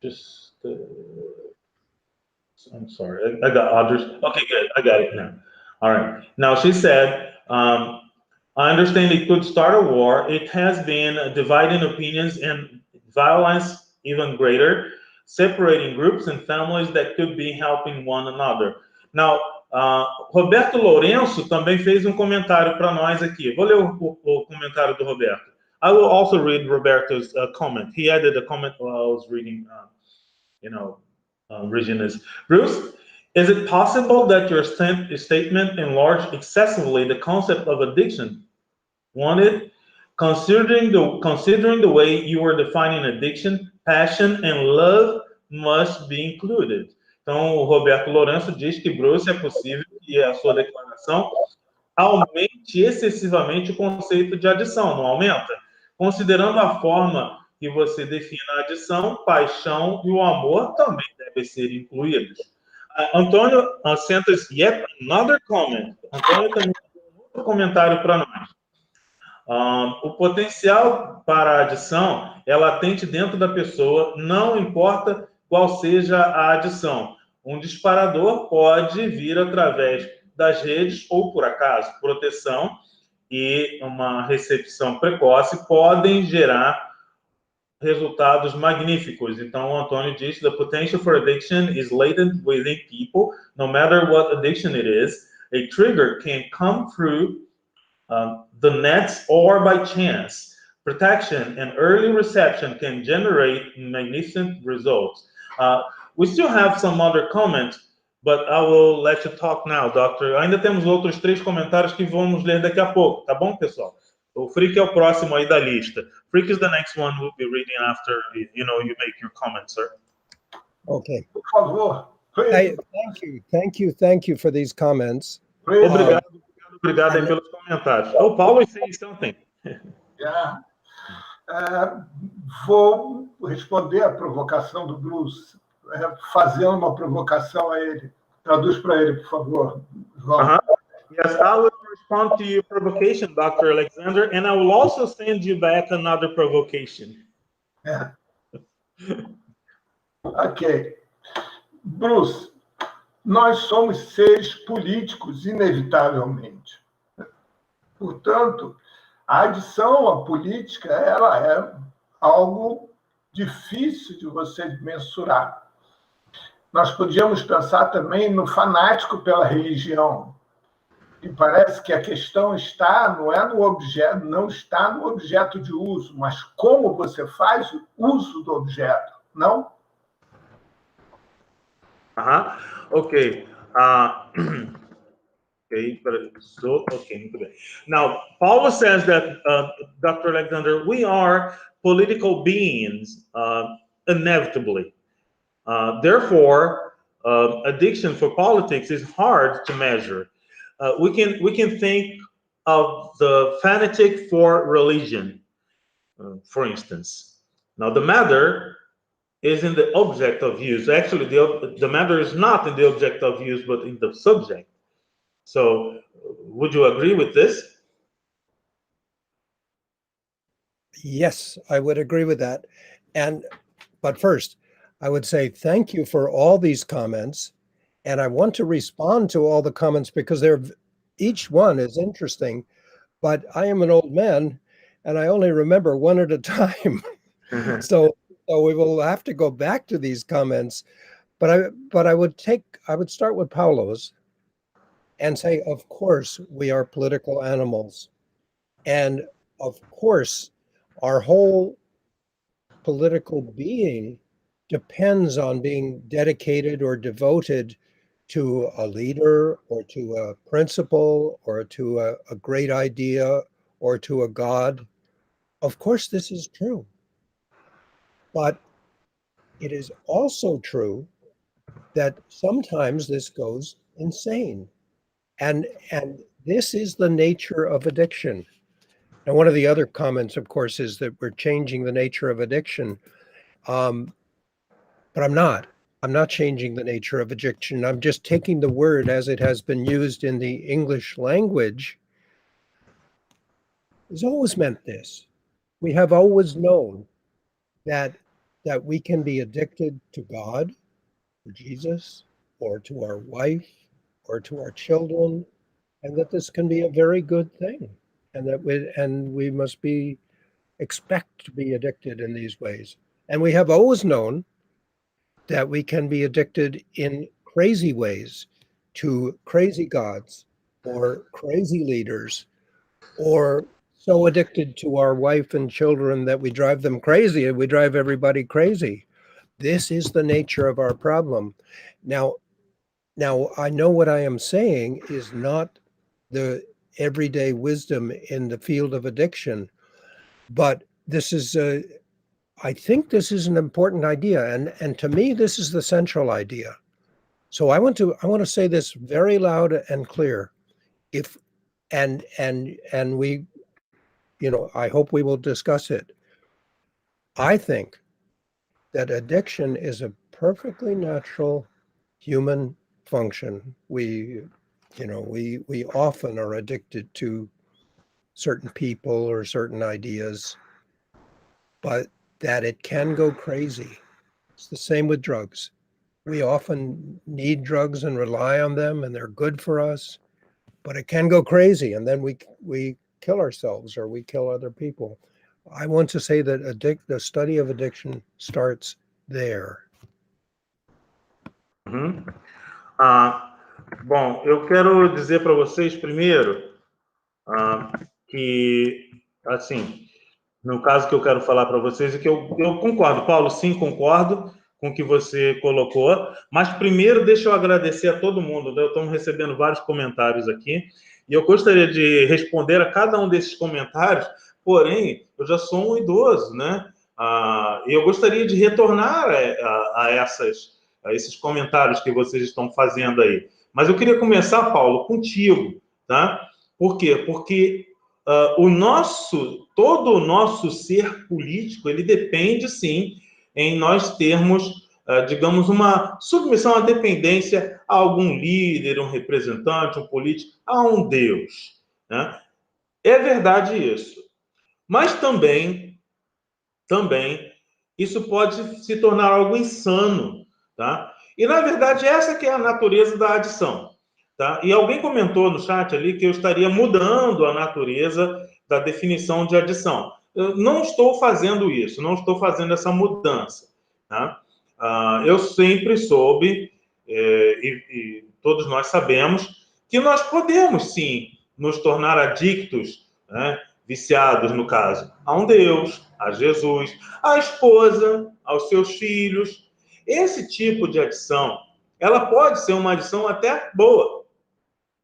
Just, I'm sorry, I got others. Okay, good, I got it now. All right. Now she said, I understand it could start a war. It has been dividing opinions and violence even greater, separating groups and families that could be helping one another. Now, Roberto Lourenço também fez comentário para nós aqui. Vou ler o comentário do Roberto. I will also read Roberto's comment. He added a comment while I was reading, Regina's. Bruce, is it possible that your statement enlarged excessively the concept of addiction? Wanted, considering the way you were defining addiction, passion, and love must be included. Então, o Roberto Lourenço diz que, Bruce, é possível que a sua declaração aumente excessivamente o conceito de adição, não aumenta? Considerando a forma que você define a adição, paixão e o amor também devem ser incluídos. Antônio sent us yet another comment. Antônio também tem outro comentário para nós. O potencial para a adição é latente dentro da pessoa, não importa qual seja a adição. Um disparador pode vir através das redes ou por acaso. Proteção e uma recepção precoce podem gerar resultados magníficos. Então, o Antônio disse, the potential for addiction is latent within people, no matter what addiction it is. A trigger can come through the nets or by chance. Protection and early reception can generate magnificent results. We still have some other comments. but I will let you talk now, Doctor. Ainda temos outros 3 comentários que vamos ler daqui a pouco, tá bom, pessoal? O Frick é o próximo aí da lista. Frick is the next one we'll be reading after, you make your comments, sir. Okay. Por favor. Thank you for these comments. Obrigado aí pelos comentários. Oh, Paulo is saying something. Yeah. Vou responder à provocação do Bruce, fazendo uma provocação a ele. Traduz para ele, por favor, João. Yes, I will respond to your provocation, Dr. Alexander, and I will also send you back another provocation. Ok. Bruce, nós somos seres políticos, inevitavelmente. Portanto, a adição à política, ela é algo difícil de você mensurar. Nós podíamos pensar também no fanático pela religião. E parece que a questão está, não está no objeto de uso, mas como você faz o uso do objeto, não? Okay. Now, Paulo says that, Dr. Alexander, we are political beings, inevitably. Therefore, addiction for politics is hard to measure. We can think of the fanatic for religion, for instance. Now, the matter is in the object of use. Actually, the matter is not in the object of use, but in the subject. So, would you agree with this? Yes, I would agree with that. But first, I would say thank you for all these comments. And I want to respond to all the comments because each one is interesting. But I am an old man and I only remember one at a time. So we will have to go back to these comments. But I would start with Paulo's and say, of course, we are political animals. And of course, our whole political being depends on being dedicated or devoted to a leader or to a principle or to a great idea or to a God. Of course, this is true. But it is also true that sometimes this goes insane. And this is the nature of addiction. And one of the other comments, of course, is that we're changing the nature of addiction. But I'm not. I'm not changing the nature of addiction. I'm just taking the word as it has been used in the English language. It's always meant this. We have always known that we can be addicted to God, or Jesus, or to our wife, or to our children, and that this can be a very good thing, and that we must expect to be addicted in these ways. And we have always known that we can be addicted in crazy ways to crazy gods or crazy leaders, or so addicted to our wife and children that we drive them crazy and we drive everybody crazy. This is the nature of our problem. Now I know what I am saying is not the everyday wisdom in the field of addiction, but this is I think this is an important idea, and to me this is the central idea. So I want to say this very loud and clear. And we, I hope we will discuss it. I think that addiction is a perfectly natural human function. We often are addicted to certain people or certain ideas, but that it can go crazy. It's the same with drugs. We often need drugs and rely on them, and they're good for us, but it can go crazy, and then we kill ourselves or we kill other people. I want to say that the study of addiction starts there. Bom, eu quero dizer para vocês primeiro que, assim, no caso que eu quero falar para vocês é que eu concordo, Paulo, sim, concordo com o que você colocou, mas primeiro deixa eu agradecer a todo mundo, né? Estamos recebendo vários comentários aqui, e eu gostaria de responder a cada um desses comentários, porém, eu já sou um idoso, né? Eu gostaria de retornar a esses comentários que vocês estão fazendo aí. Mas eu queria começar, Paulo, contigo, tá? Por quê? Porque todo o nosso ser político, ele depende, sim, em nós termos, digamos, uma submissão à dependência a algum líder, um representante, um político, a um Deus, né? É verdade isso. Mas também, isso pode se tornar algo insano, tá? E, na verdade, essa que é a natureza da adição, tá? E alguém comentou no chat ali que eu estaria mudando a natureza da definição de adição. Eu não estou fazendo isso, não estou fazendo essa mudança, tá? Eu sempre soube, e todos nós sabemos, que nós podemos, sim, nos tornar adictos, né? Viciados, no caso, a um Deus, a Jesus, à esposa, aos seus filhos. Esse tipo de adição, ela pode ser uma adição até boa,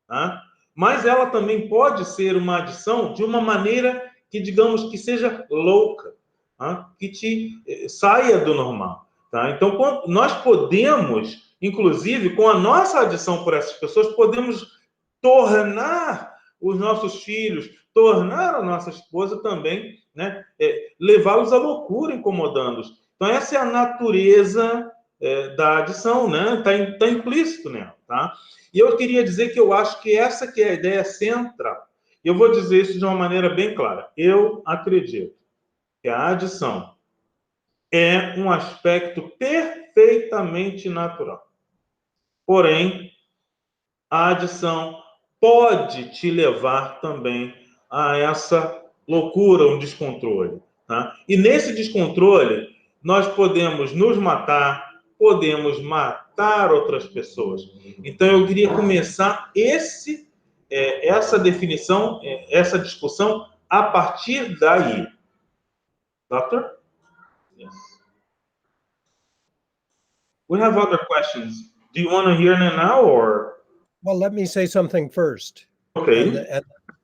tá? Mas ela também pode ser uma adição de uma maneira que, digamos, que seja louca, tá? Que te saia do normal, tá? Então, nós podemos, inclusive, com a nossa adição por essas pessoas, podemos tornar os nossos filhos, tornar a nossa esposa também, né, levá-los à loucura, incomodando-os. Então, essa é a natureza da adição, né? Tá implícito nela, tá? E eu queria dizer que eu acho que essa que é a ideia central. E eu vou dizer isso de uma maneira bem clara. Eu acredito que a adição é um aspecto perfeitamente natural. Porém, a adição pode te levar também a essa loucura, um descontrole, tá? E nesse descontrole, nós podemos nos matar, podemos matar outras pessoas. Então, eu queria começar essa definição, essa discussão, a partir daí. Doctor? Yes. We have other questions. Do you want to hear them now, or? Well, let me say something first. Okay.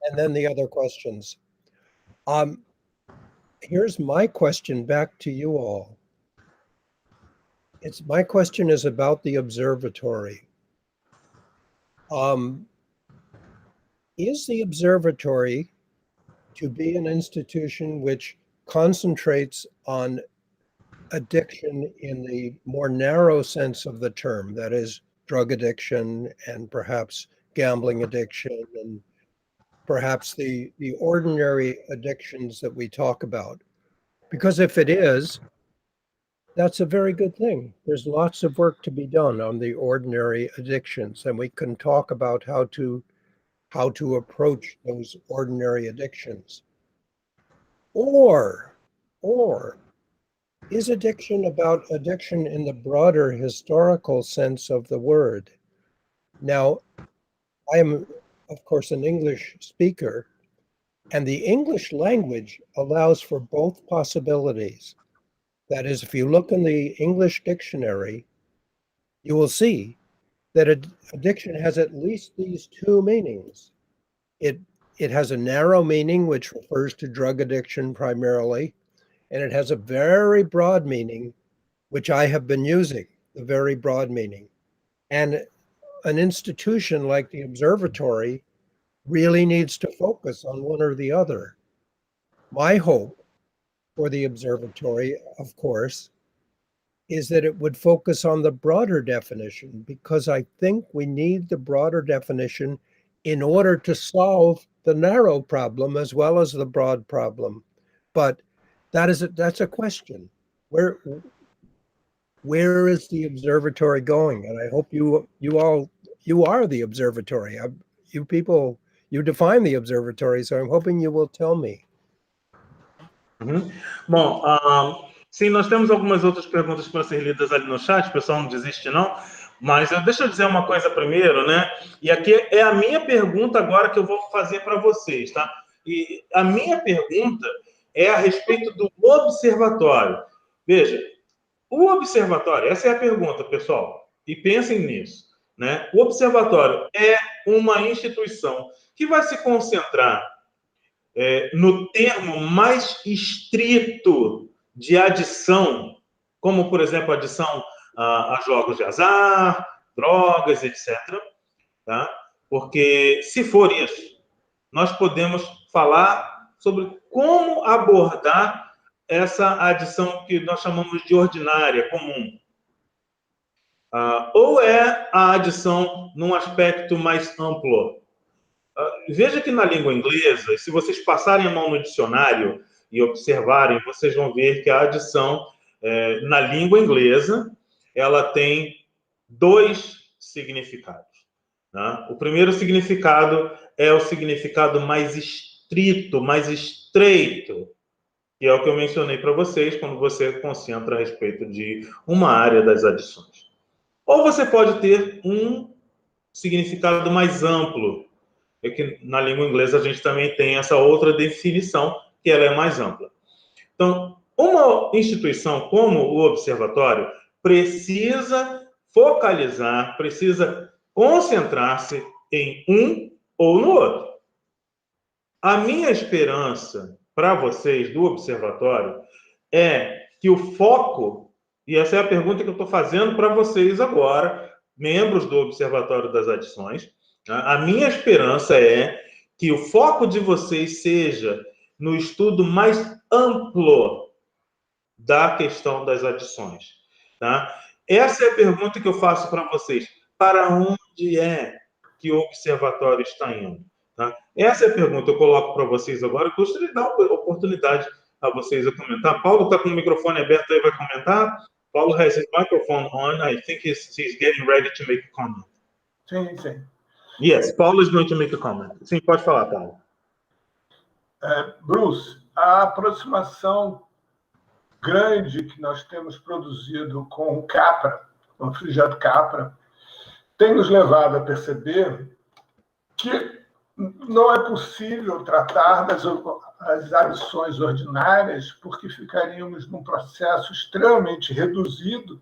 And then the other questions. Here's my question back to you all. My question is about the observatory. Is the observatory to be an institution which concentrates on addiction in the more narrow sense of the term, that is, drug addiction and perhaps gambling addiction and perhaps the ordinary addictions that we talk about? Because if it is, that's a very good thing. There's lots of work to be done on the ordinary addictions, and we can talk about how to approach those ordinary addictions. Or is addiction about addiction in the broader historical sense of the word? Now, I am, of course, an English speaker, and the English language allows for both possibilities. That is, if you look in the English dictionary, you will see that addiction has at least these two meanings. It has a narrow meaning, which refers to drug addiction primarily, and it has a very broad meaning, which I have been using, the very broad meaning. And an institution like the Observatory really needs to focus on one or the other. My hope for the Observatory, of course, is that it would focus on the broader definition, because I think we need the broader definition in order to solve the narrow problem as well as the broad problem. But that's a question. Where is the observatory going? And I hope you are the observatory. You people, you define the observatory, so I'm hoping you will tell me. Uhum. Bom, sim, nós temos algumas outras perguntas para ser lidas ali no chat, o pessoal não desiste não, mas deixa eu dizer uma coisa primeiro, né? E aqui é a minha pergunta agora que eu vou fazer para vocês, tá? E a minha pergunta é a respeito do observatório. Veja, O observatório, essa é a pergunta, pessoal, e pensem nisso, né? O observatório é uma instituição que vai se concentrar no termo mais estrito de adição, como, por exemplo, adição a jogos de azar, drogas, etc. Tá? Porque, se for isso, nós podemos falar sobre como abordar essa adição que nós chamamos de ordinária, comum. Ou é a adição num aspecto mais amplo. Veja que na língua inglesa, se vocês passarem a mão no dicionário e observarem, vocês vão ver que a adição, na língua inglesa, ela tem dois significados. Né? O primeiro significado é o significado mais estrito, mais estreito, que é o que eu mencionei para vocês quando você concentra a respeito de uma área das adições. Ou você pode ter um significado mais amplo, é que na língua inglesa a gente também tem essa outra definição, que ela é mais ampla. Então, uma instituição como o Observatório precisa focalizar, precisa concentrar-se em um ou no outro. A minha esperança para vocês do Observatório é que o foco, e essa é a pergunta que eu estou fazendo para vocês agora, membros do Observatório das Adições, a minha esperança é que o foco de vocês seja no estudo mais amplo da questão das adições. Tá? Essa é a pergunta que eu faço para vocês. Para onde é que o observatório está indo? Tá? Essa é a pergunta que eu coloco para vocês agora. Eu gostaria de dar uma oportunidade a vocês a comentar. Paulo está com o microfone aberto aí, vai comentar. Paulo has his microphone on. I think he's getting ready to make a comment. Sim, sim. Yes, Paulo is going to make a comment. Sim, pode falar, Paulo. Bruce, a aproximação grande que nós temos produzido com o Capra, com o refrigerante Capra, tem nos levado a perceber que não é possível tratar das adições ordinárias porque ficaríamos num processo extremamente reduzido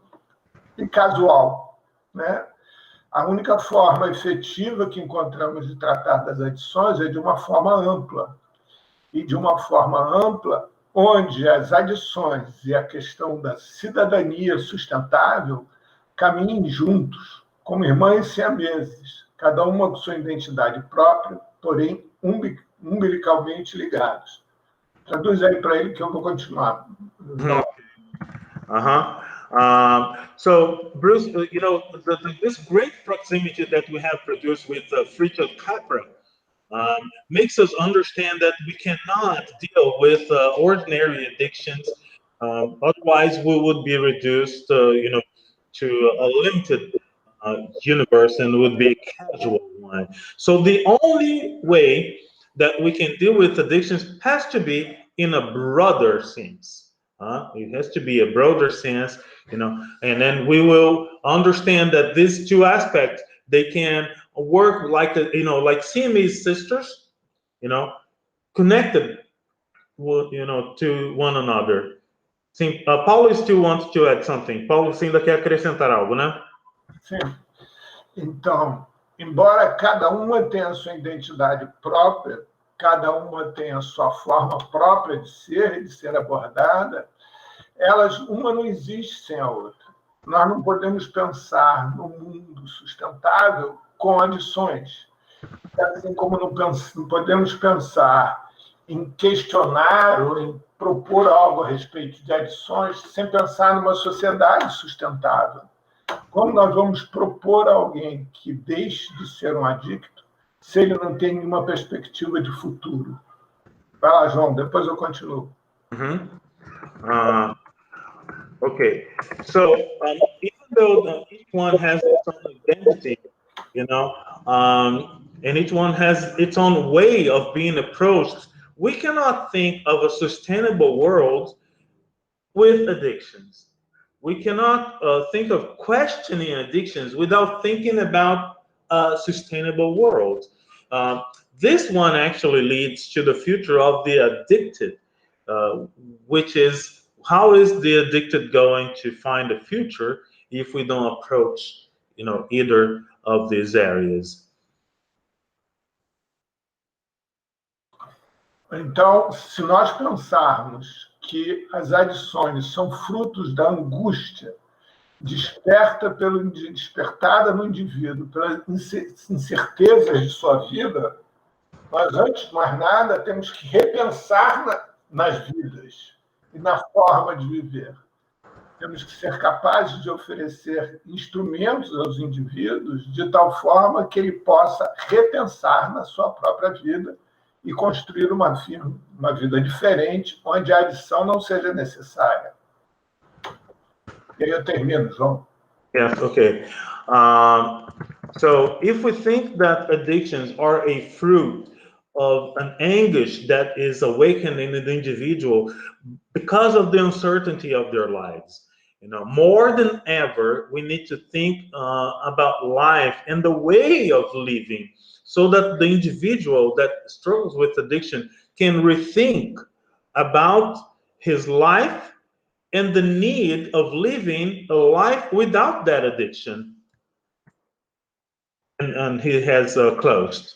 e casual, né? A única forma efetiva que encontramos de tratar das adições é de uma forma ampla. E de uma forma ampla, onde as adições e a questão da cidadania sustentável caminhem juntos, como irmãs siameses, cada uma com sua identidade própria, porém umbilicalmente ligados. Traduz aí para ele que eu vou continuar. So, Bruce, this great proximity that we have produced with Friedrich Capra makes us understand that we cannot deal with ordinary addictions. Otherwise, we would be reduced, to a limited universe, and would be a casual one. So the only way that we can deal with addictions has to be in a broader sense. It has to be a broader sense, and then we will understand that these two aspects, they can work like Siamese sisters, connected, to one another. Sim, Paulo still wants to add something. Paulo ainda quer acrescentar algo, né? Sim. Então, embora cada uma tenha a sua identidade própria, cada uma tenha a sua forma própria de ser e de ser abordada, uma não existe sem a outra. Nós não podemos pensar no mundo sustentável com adições. Assim como não podemos pensar em questionar ou em propor algo a respeito de adições sem pensar numa sociedade sustentável. Como nós vamos propor a alguém que deixe de ser um adicto se ele não tem nenhuma perspectiva de futuro? Vai lá, João, depois eu continuo. Okay, so even though each one has its own identity, and each one has its own way of being approached, we cannot think of a sustainable world with addictions. We cannot think of questioning addictions without thinking about a sustainable world. This one actually leads to the future of the addicted, which is how is the addicted going to find a future if we don't approach, either of these areas? Então, se nós pensarmos que as adições são frutos da angústia despertada no indivíduo pelas incertezas de sua vida, nós, antes de mais nada, temos que repensar nas vidas e na forma de viver. Temos que ser capazes de oferecer instrumentos aos indivíduos de tal forma que ele possa repensar na sua própria vida e construir uma vida diferente, onde a adição não seja necessária. E aí eu termino, João. Yes, okay. So if we think that addictions are a fruit of an anguish that is awakened in the individual because of the uncertainty of their lives, more than ever, we need to think about life and the way of living, so that the individual that struggles with addiction can rethink about his life and the need of living a life without that addiction. And he has closed.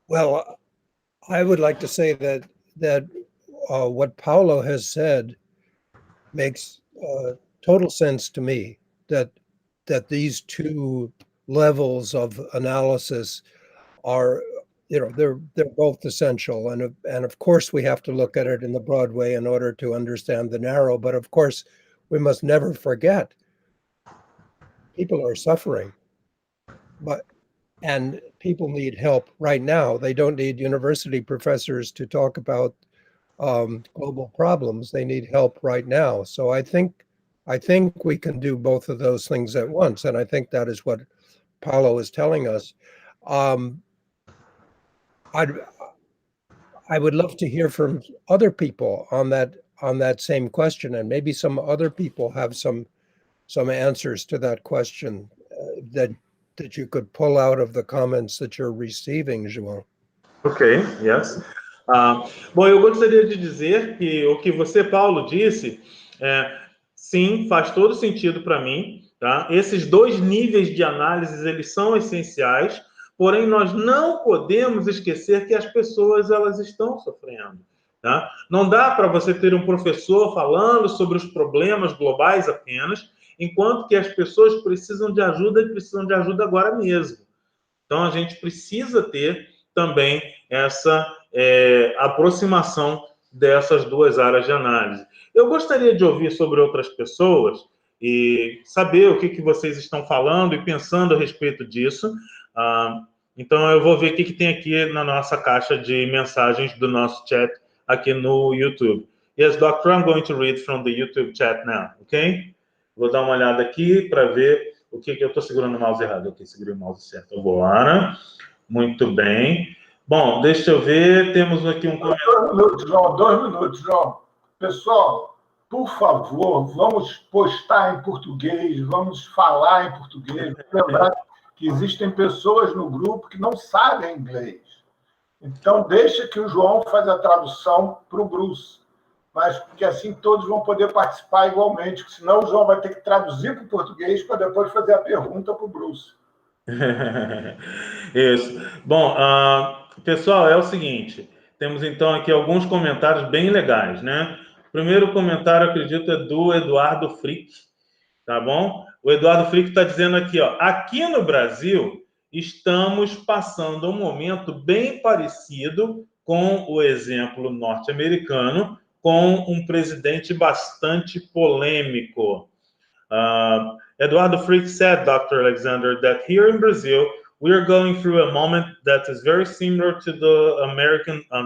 Well, I would like to say that what Paulo has said makes total sense to me, that these two levels of analysis are, they're both essential, and of course we have to look at it in the broad way in order to understand the narrow, but of course we must never forget people are suffering, and people need help right now. They don't need university professors to talk about global problems. They need help right now. So I think we can do both of those things at once, and I think that is what Paulo is telling us. I would love to hear from other people on that same question, and maybe some other people have some answers to that question that you could pull out of the comments that you're receiving, João. Ok, yes. Bom, eu gostaria de dizer que o que você, Paulo, disse, sim, faz todo sentido para mim, tá? Esses dois níveis de análise, eles são essenciais, porém nós não podemos esquecer que as pessoas, elas estão sofrendo, tá? Não dá para você ter um professor falando sobre os problemas globais apenas, enquanto que as pessoas precisam de ajuda e precisam de ajuda agora mesmo. Então, a gente precisa ter também essa aproximação dessas duas áreas de análise. Eu gostaria de ouvir sobre outras pessoas e saber o que vocês estão falando e pensando a respeito disso. Então, eu vou ver o que tem aqui na nossa caixa de mensagens do nosso chat aqui no YouTube. Yes, doctor, I'm going to read from the YouTube chat now, ok? Vou dar uma olhada aqui para ver o que eu estou segurando o mouse errado. Ok, segurei o mouse certo agora. Muito bem. Bom, deixa eu ver, temos aqui um comentário. 2 minutos, João. Pessoal, por favor, vamos postar em português, vamos falar em português. Lembrar que existem pessoas no grupo que não sabem inglês. Então, deixa que o João faz a tradução para o Bruce. Mas porque assim todos vão poder participar igualmente, senão o João vai ter que traduzir para o português para depois fazer a pergunta para o Bruce. Isso. Bom, pessoal, é o seguinte, temos então aqui alguns comentários bem legais, né? O primeiro comentário, acredito, é do Eduardo Frick, tá bom? O Eduardo Frick está dizendo aqui, ó, aqui no Brasil estamos passando um momento bem parecido com o exemplo norte-americano, com um presidente bastante polêmico. Eduardo Frick said, Dr. Alexander, that here in Brazil, we are going through a moment that is very similar to the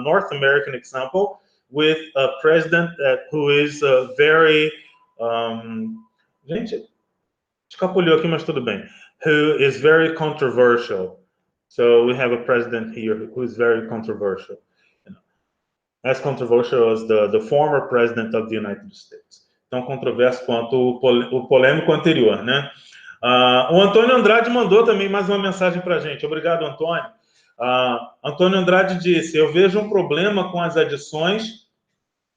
North American example, with a president who is very... gente, escapuliu aqui, mas tudo bem. Who is very controversial. So we have a president here who is very controversial. As controversial as the former president of the United States. Tão controverso quanto o polêmico anterior, né? O Antônio Andrade mandou também mais uma mensagem para a gente. Obrigado, Antônio. Antônio Andrade disse, eu vejo um problema com as adições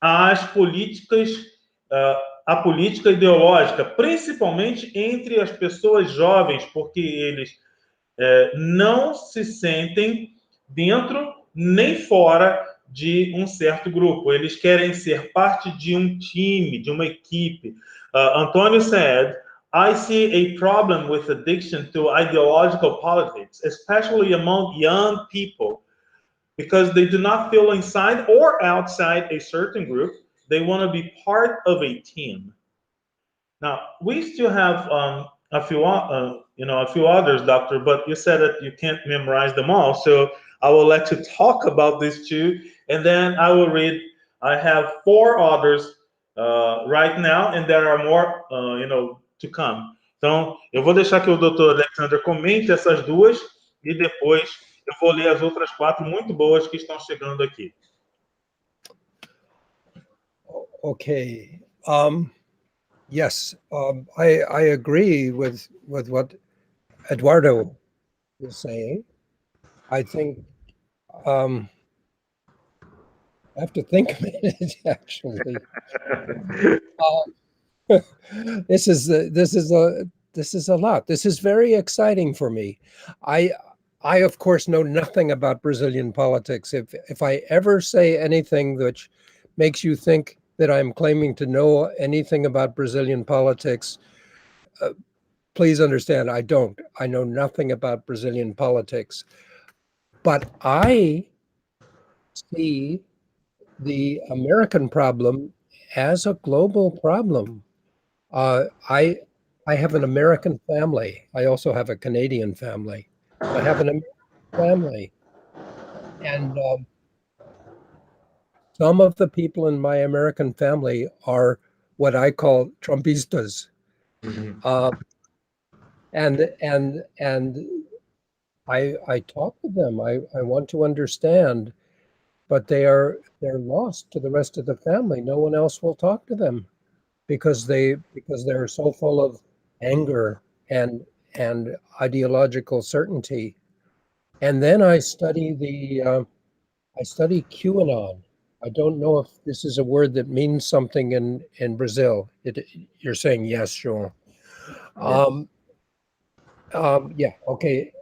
às políticas, à política ideológica, principalmente entre as pessoas jovens, porque eles não se sentem dentro nem fora de um certo grupo. Eles querem ser parte de um time, de uma equipe. Antônio said, I see a problem with addiction to ideological politics, especially among young people, because they do not feel inside or outside a certain group. They want to be part of a team. Now, we still have a few others, Doctor, but you said that you can't memorize them all. So I will let you talk about these two, and then I will read. I have 4 others right now, and there are more, to come. Então, eu vou deixar que o Dr. Alexander comente essas 2, e depois eu vou ler as outras 4 muito boas que estão chegando aqui. Okay. Yes, I agree with what Eduardo is saying. I think I have to think a minute. Actually, this is a lot. This is very exciting for me. I of course know nothing about Brazilian politics. If I ever say anything which makes you think that I'm claiming to know anything about Brazilian politics, please understand, I don't. I know nothing about Brazilian politics. But I see the American problem as a global problem. I have an American family. I also have a Canadian family. I have an American family. And some of the people in my American family are what I call Trumpistas. And I talk to them. I want to understand, but they're lost to the rest of the family. No one else will talk to them because they're so full of anger and ideological certainty. And then I study QAnon. I don't know if this is a word that means something in Brazil. You're saying yes, Sean. Yeah, okay.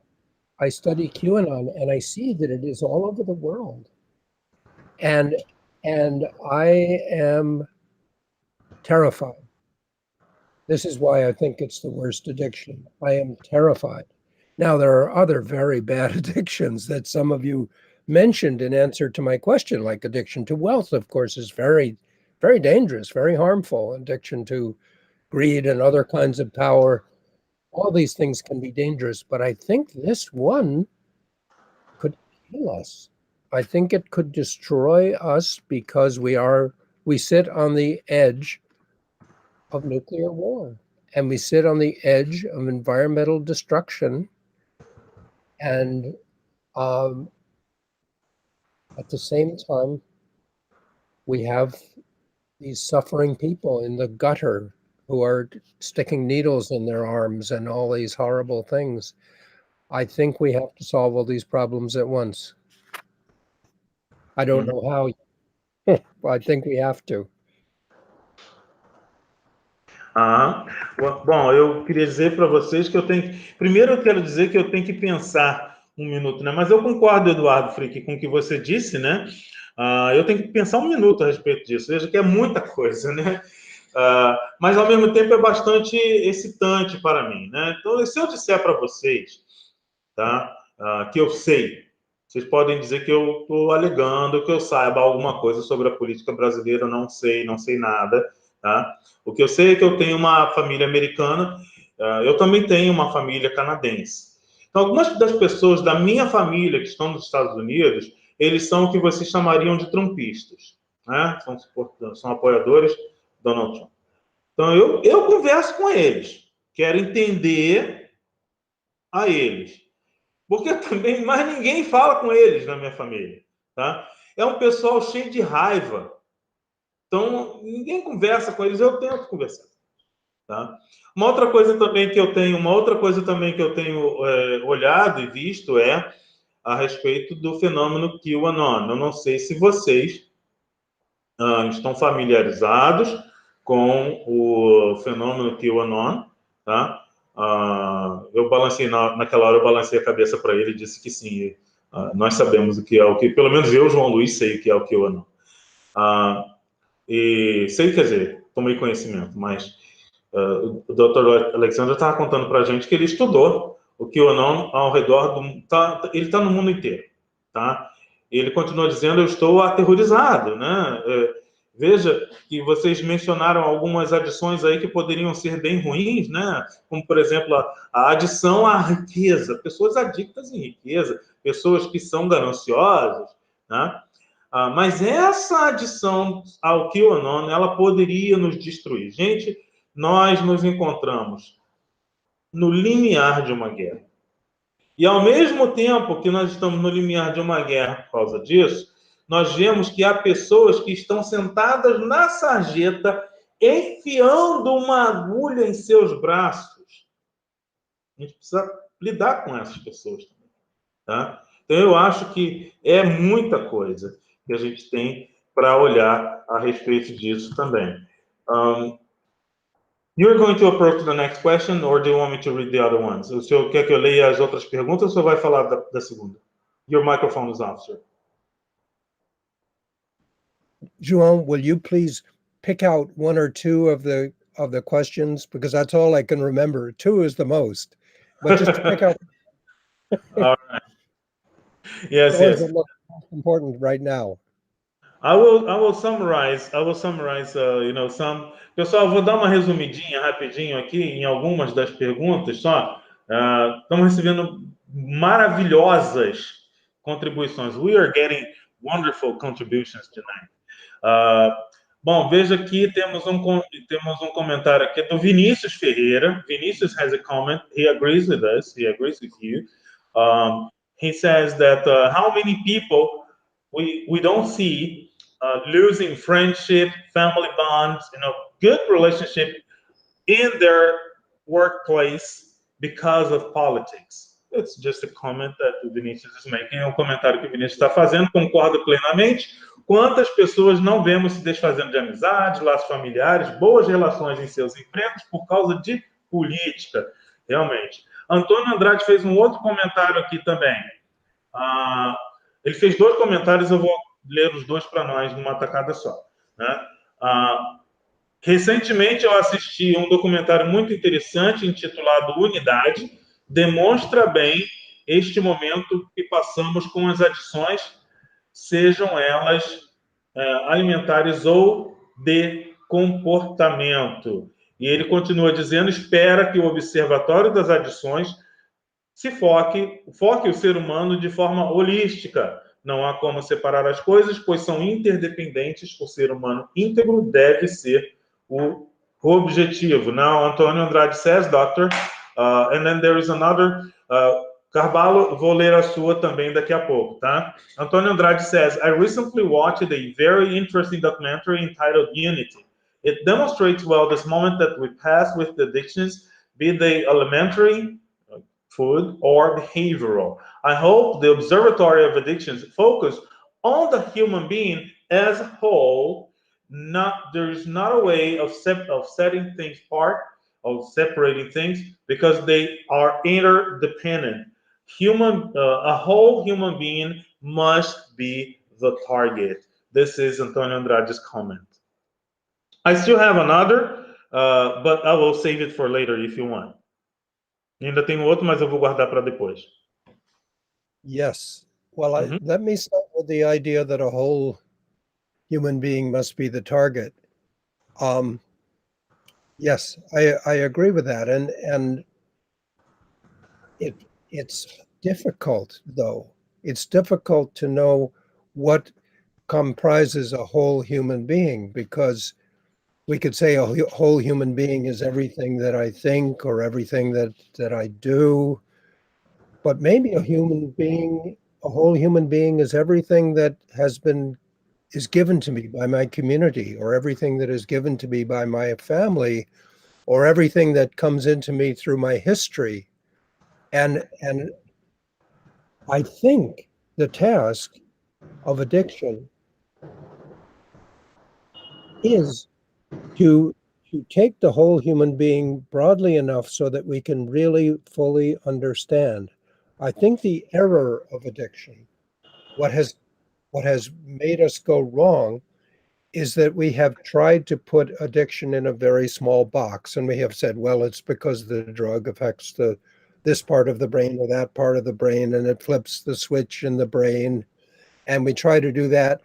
I study QAnon and I see that it is all over the world. And I am terrified. This is why I think it's the worst addiction. I am terrified. Now, there are other very bad addictions that some of you mentioned in answer to my question, like addiction to wealth, of course, is very, very dangerous, very harmful. Addiction to greed and other kinds of power, all these things can be dangerous. But I think this one could kill us. I think it could destroy us because we sit on the edge of nuclear war, and we sit on the edge of environmental destruction, and at the same time, we have these suffering people in the gutter who are sticking needles in their arms and all these horrible things. I think we have to solve all these problems at once. I don't know how, but I think we have to. Bom, eu queria dizer para vocês que primeiro eu quero dizer que eu tenho que pensar um minuto, né? Mas eu concordo, Eduardo Frick, com o que você disse, né? Eu tenho que pensar um minuto a respeito disso. Veja que é muita coisa, né? Mas ao mesmo tempo é bastante excitante para mim, né? Então, se eu disser para vocês, tá? Que eu sei, vocês podem dizer que eu estou alegando que eu saiba alguma coisa sobre a política brasileira. Eu não sei nada, tá? O que eu sei é que eu tenho uma família americana, eu também tenho uma família canadense. Então, algumas das pessoas da minha família que estão nos Estados Unidos, eles são o que vocês chamariam de trumpistas, né? São apoiadores de Donald Trump. Então, eu converso com eles, quero entender a eles, porque também mais ninguém fala com eles na minha família, tá? É um pessoal cheio de raiva. Então, ninguém conversa com eles, eu tento conversar. Tá? Uma outra coisa também que eu tenho olhado e visto é a respeito do fenômeno QAnon. Eu não sei se vocês estão familiarizados com o fenômeno QAnon, tá? Eu balancei, naquela hora eu balancei a cabeça para ele e disse que sim, nós sabemos o que é o que, pelo menos eu, João Luiz, sei o que é o QAnon. E sei, quer dizer, tomei conhecimento, mas o Dr. Alexandre estava contando para a gente que ele estudou o QAnon ao redor do... ele está no mundo inteiro, tá? Ele continua dizendo, eu estou aterrorizado, né? Veja que vocês mencionaram algumas adições aí que poderiam ser bem ruins, né? Como, por exemplo, a adição à riqueza. Pessoas adictas em riqueza, pessoas que são gananciosas, né? Mas essa adição ao QAnon, ela poderia nos destruir. Gente, nós nos encontramos no limiar de uma guerra. E ao mesmo tempo que nós estamos no limiar de uma guerra por causa disso, nós vemos que há pessoas que estão sentadas na sarjeta, enfiando uma agulha em seus braços. A gente precisa lidar com essas pessoas também, tá? Então, eu acho que é muita coisa que a gente tem para olhar a respeito disso também. You're going to approach the next question, or do you want me to read the other ones? O senhor quer que eu leia as outras perguntas ou o senhor vai falar da segunda? Your microphone is off, sir. João, will you please pick out one or two of the questions, because that's all I can remember. Two is the most, but just to pick out. All right. Yes, the ones yes. that look most important right now. I will summarize, some. Pessoal, vou dar uma resumidinha rapidinho aqui em algumas das perguntas só. Estamos recebendo maravilhosas contribuições. We are getting wonderful contributions tonight. Bom, veja aqui, temos um comentário aqui do Vinícius Ferreira. Vinícius has a comment. He agrees with us. He agrees with you. He says that how many people we don't see losing friendship, family bonds, good relationship in their workplace because of politics. It's just a comment that Vinicius is making. É um comentário que o Vinicius está fazendo, concordo plenamente. Quantas pessoas não vemos se desfazendo de amizades, laços familiares, boas relações em seus empregos por causa de política, realmente. Antônio Andrade fez um outro comentário aqui também. Ele fez dois comentários, eu vou ler os dois para nós numa tacada só, né? Recentemente eu assisti um documentário muito interessante intitulado Unidade. Demonstra bem este momento que passamos com as adições, sejam elas alimentares ou de comportamento. E ele continua dizendo, espera que o Observatório das Adições foque o ser humano de forma holística. Não há como separar as coisas, pois são interdependentes. O ser humano íntegro deve ser o objetivo. Now, Antônio Andrade says, Doctor, and then there is another... Carvalho, vou ler a sua também daqui a pouco, tá? Antônio Andrade says, I recently watched a very interesting documentary entitled Unity. It demonstrates well this moment that we pass with the addictions, be they elementary, food, or behavioral. I hope the Observatory of Addictions focus on the human being as a whole. There is not a way of setting things apart, of separating things, because they are interdependent. A whole human being must be the target. This is Antonio Andrade's comment. I still have another, but I will save it for later if you want. Ainda tenho outro, mas eu vou guardar para depois. Yes. Well, let me start with the idea that a whole human being must be the target. Yes, I agree with that, and it's difficult, though. It's difficult to know what comprises a whole human being, because we could say a whole human being is everything that I think or everything that I do, but maybe a whole human being is everything that is given to me by my community, or everything that is given to me by my family, or everything that comes into me through my history. And I think the task of addiction is to take the whole human being broadly enough so that we can really fully understand. I think the error of addiction, what has made us go wrong, is that we have tried to put addiction in a very small box, and we have said, well, it's because the drug affects this part of the brain or that part of the brain, and it flips the switch in the brain, and we try to do that.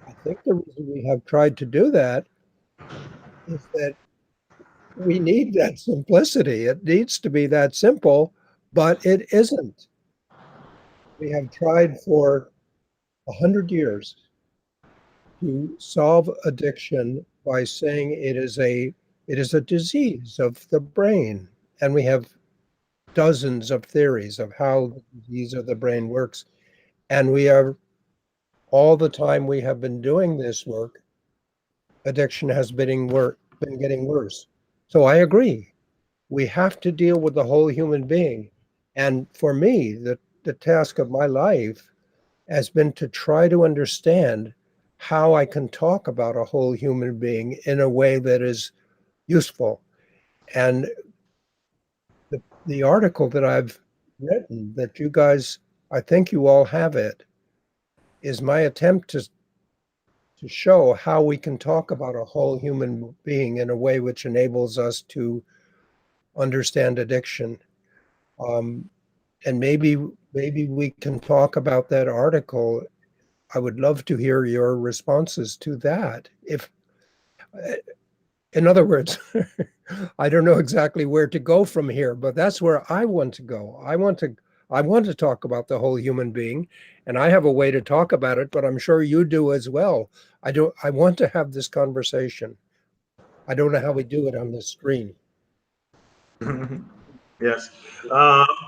I think the reason we have tried to do that is that we need that simplicity. It needs to be that simple, but it isn't. We have tried for 100 years to solve addiction by saying it is a disease of the brain, and we have dozens of theories of how the disease of the brain works, and we are all the time we have been doing this work, addiction has been getting worse. So I agree. We have to deal with the whole human being. And for me, the task of my life has been to try to understand how I can talk about a whole human being in a way that is useful. And the article that I've written that you guys, I think you all have it, is my attempt to show how we can talk about a whole human being in a way which enables us to understand addiction. Um, and maybe we can talk about that article. I would love to hear your responses to that. If, in other words, I don't know exactly where to go from here, but that's where I want to go. I want to talk about the whole human being, and I have a way to talk about it, but I'm sure you do as well. I want to have this conversation. I don't know how we do it on this screen. Yes.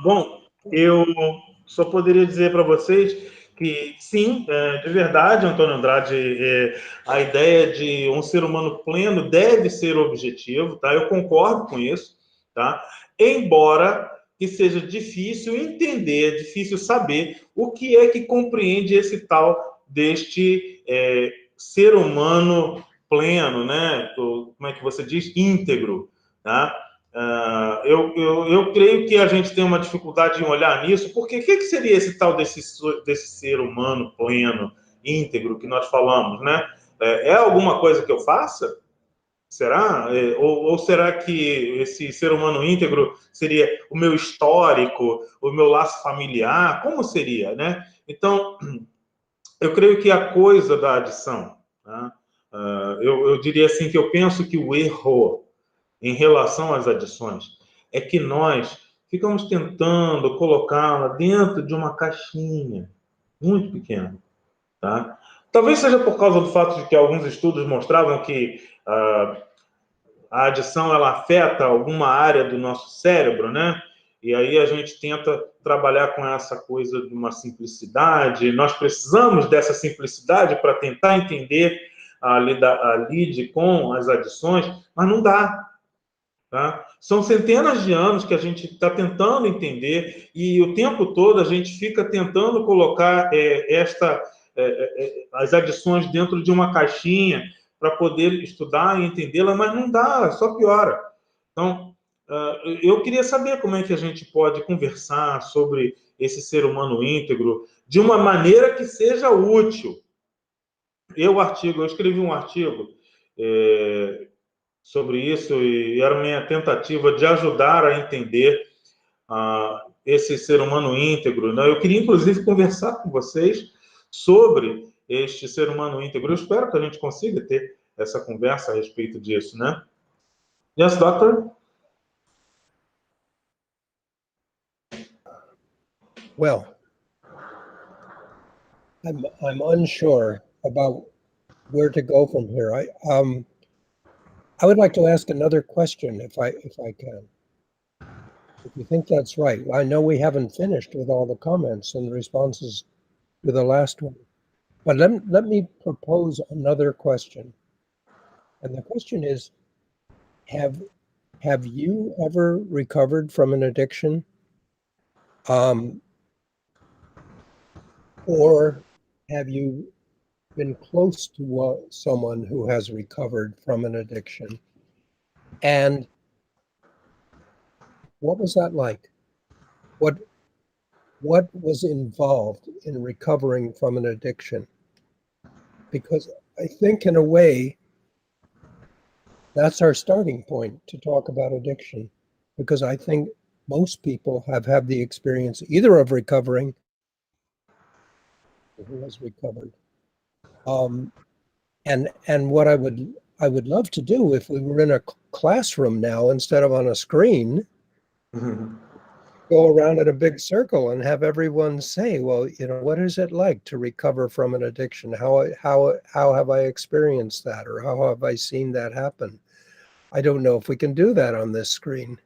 Bom, eu só poderia dizer para vocês que sim, de verdade, Antônio Andrade, a ideia de um ser humano pleno deve ser o objetivo, tá? Eu concordo com isso, tá? Embora que seja difícil entender, difícil saber o que é que compreende esse tal deste ser humano pleno, né? Como é que você diz? Íntegro, tá? Eu creio que a gente tem uma dificuldade em olhar nisso, porque o que seria esse tal desse ser humano pleno, íntegro, que nós falamos, né? É alguma coisa que eu faça? Será? Ou será que esse ser humano íntegro seria o meu histórico, o meu laço familiar? Como seria, né? Então, eu creio que a coisa da adição, né? Eu diria assim que eu penso que o erro em relação às adições é que nós ficamos tentando colocá-la dentro de uma caixinha muito pequena, tá? Talvez seja por causa do fato de que alguns estudos mostravam que a adição ela afeta alguma área do nosso cérebro, né? E aí a gente tenta trabalhar com essa coisa de uma simplicidade. Nós precisamos dessa simplicidade para tentar entender a lide com as adições, mas não dá. Tá? São centenas de anos que a gente está tentando entender e o tempo todo a gente fica tentando colocar as adições dentro de uma caixinha para poder estudar e entendê-la, mas não dá, só piora. Então, eu queria saber como é que a gente pode conversar sobre esse ser humano íntegro de uma maneira que seja útil. Eu escrevi um artigo sobre isso e era minha tentativa de ajudar a entender esse ser humano íntegro, né? Eu queria, inclusive, conversar com vocês sobre este ser humano íntegro. Eu espero que a gente consiga ter essa conversa a respeito disso, né? Yes, doctor? Well, I'm unsure about where to go from here. I would like to ask another question if I can. If you think that's right. I know we haven't finished with all the comments and responses to the last one, but let me propose another question. And the question is, have you ever recovered from an addiction? or have you been close to someone who has recovered from an addiction? And what was that like? What was involved in recovering from an addiction? Because I think in a way, that's our starting point to talk about addiction, because I think most people have had the experience either of recovering or who has recovered. And what I would love to do if we were in a classroom now instead of on a screen, go around in a big circle and have everyone say, well, what is it like to recover from an addiction? How have I experienced that, or how have I seen that happen? I don't know if we can do that on this screen.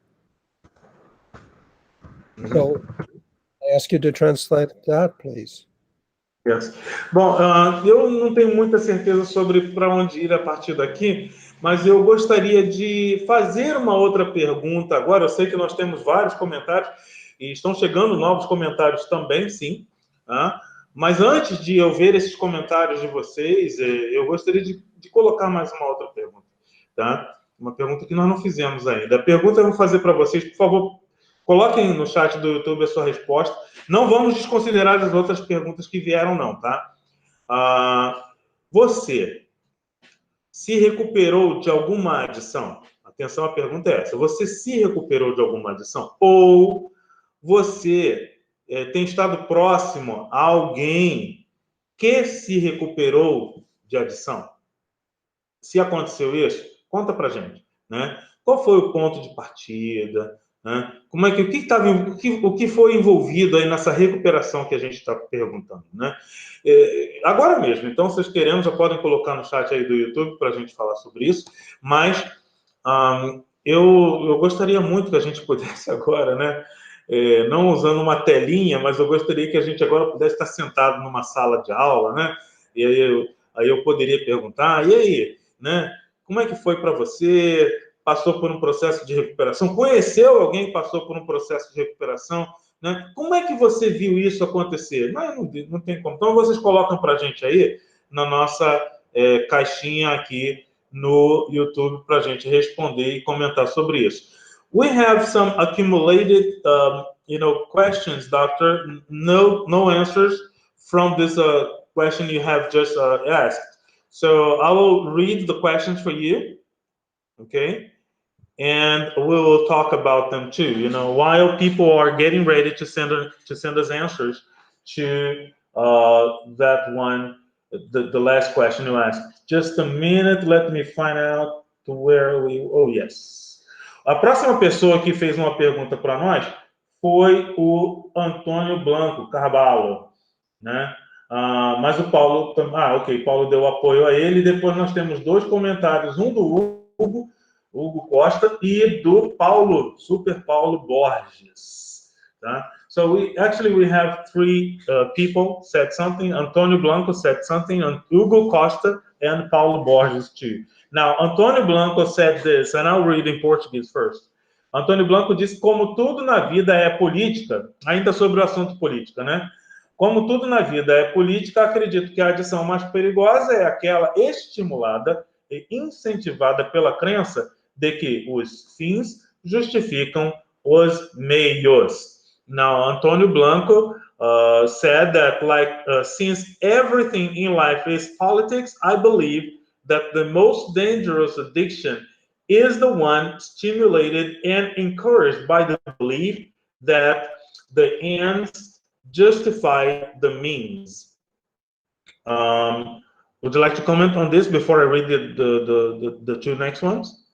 So I ask you to translate that, please. Yes. Bom, eu não tenho muita certeza sobre para onde ir a partir daqui, mas eu gostaria de fazer uma outra pergunta agora. Eu sei que nós temos vários comentários e estão chegando novos comentários também, sim. Tá? Mas antes de eu ver esses comentários de vocês, eu gostaria de colocar mais uma outra pergunta. Tá? Uma pergunta que nós não fizemos ainda. A pergunta eu vou fazer para vocês, por favor, coloquem no chat do YouTube a sua resposta. Não vamos desconsiderar as outras perguntas que vieram, não, tá? Você se recuperou de alguma adição? Atenção, a pergunta é essa. Você se recuperou de alguma adição? Ou você tem estado próximo a alguém que se recuperou de adição? Se aconteceu isso, conta pra gente, né? Qual foi o ponto de partida? Né? Como é que o que foi envolvido aí nessa recuperação que a gente está perguntando, né? Agora mesmo, então, se vocês querem, já podem colocar no chat aí do YouTube para a gente falar sobre isso, mas eu gostaria muito que a gente pudesse agora, né? Não usando uma telinha, mas eu gostaria que a gente agora pudesse estar sentado numa sala de aula, né? E aí eu poderia perguntar, e aí, né? Como é que foi para você? Passou por um processo de recuperação? Conheceu alguém que passou por um processo de recuperação? Né? Como é que você viu isso acontecer? Não tem como. Então, vocês colocam para a gente aí na nossa caixinha aqui no YouTube para a gente responder e comentar sobre isso. We have some accumulated, questions, Doctor. No answers from this question you have just asked. So I will read the questions for you, okay? And we will talk about them too. While people are getting ready to send us answers to that one, the last question you asked. Just a minute, let me find out to where we. Oh, yes. A próxima pessoa que fez uma pergunta para nós foi o Antônio Blanco Carvalho, né? Mas o Paulo, ok, Paulo deu apoio a ele. Depois nós temos dois comentários, um do Hugo Costa e do Paulo, Super Paulo Borges. Tá? So we have three people said something. Antonio Blanco said something, and Hugo Costa and Paulo Borges too. Now, Antonio Blanco said this, and I'll read in Portuguese first. Antonio Blanco disse: como tudo na vida é política, ainda sobre o assunto política, né? Como tudo na vida é política, acredito que a adição mais perigosa é aquela estimulada e incentivada pela crença de que os fins justificam os meios. Now, Antonio Blanco said that, since everything in life is politics, I believe that the most dangerous addiction is the one stimulated and encouraged by the belief that the ends justify the means. Would you like to comment on this before I read the two next ones?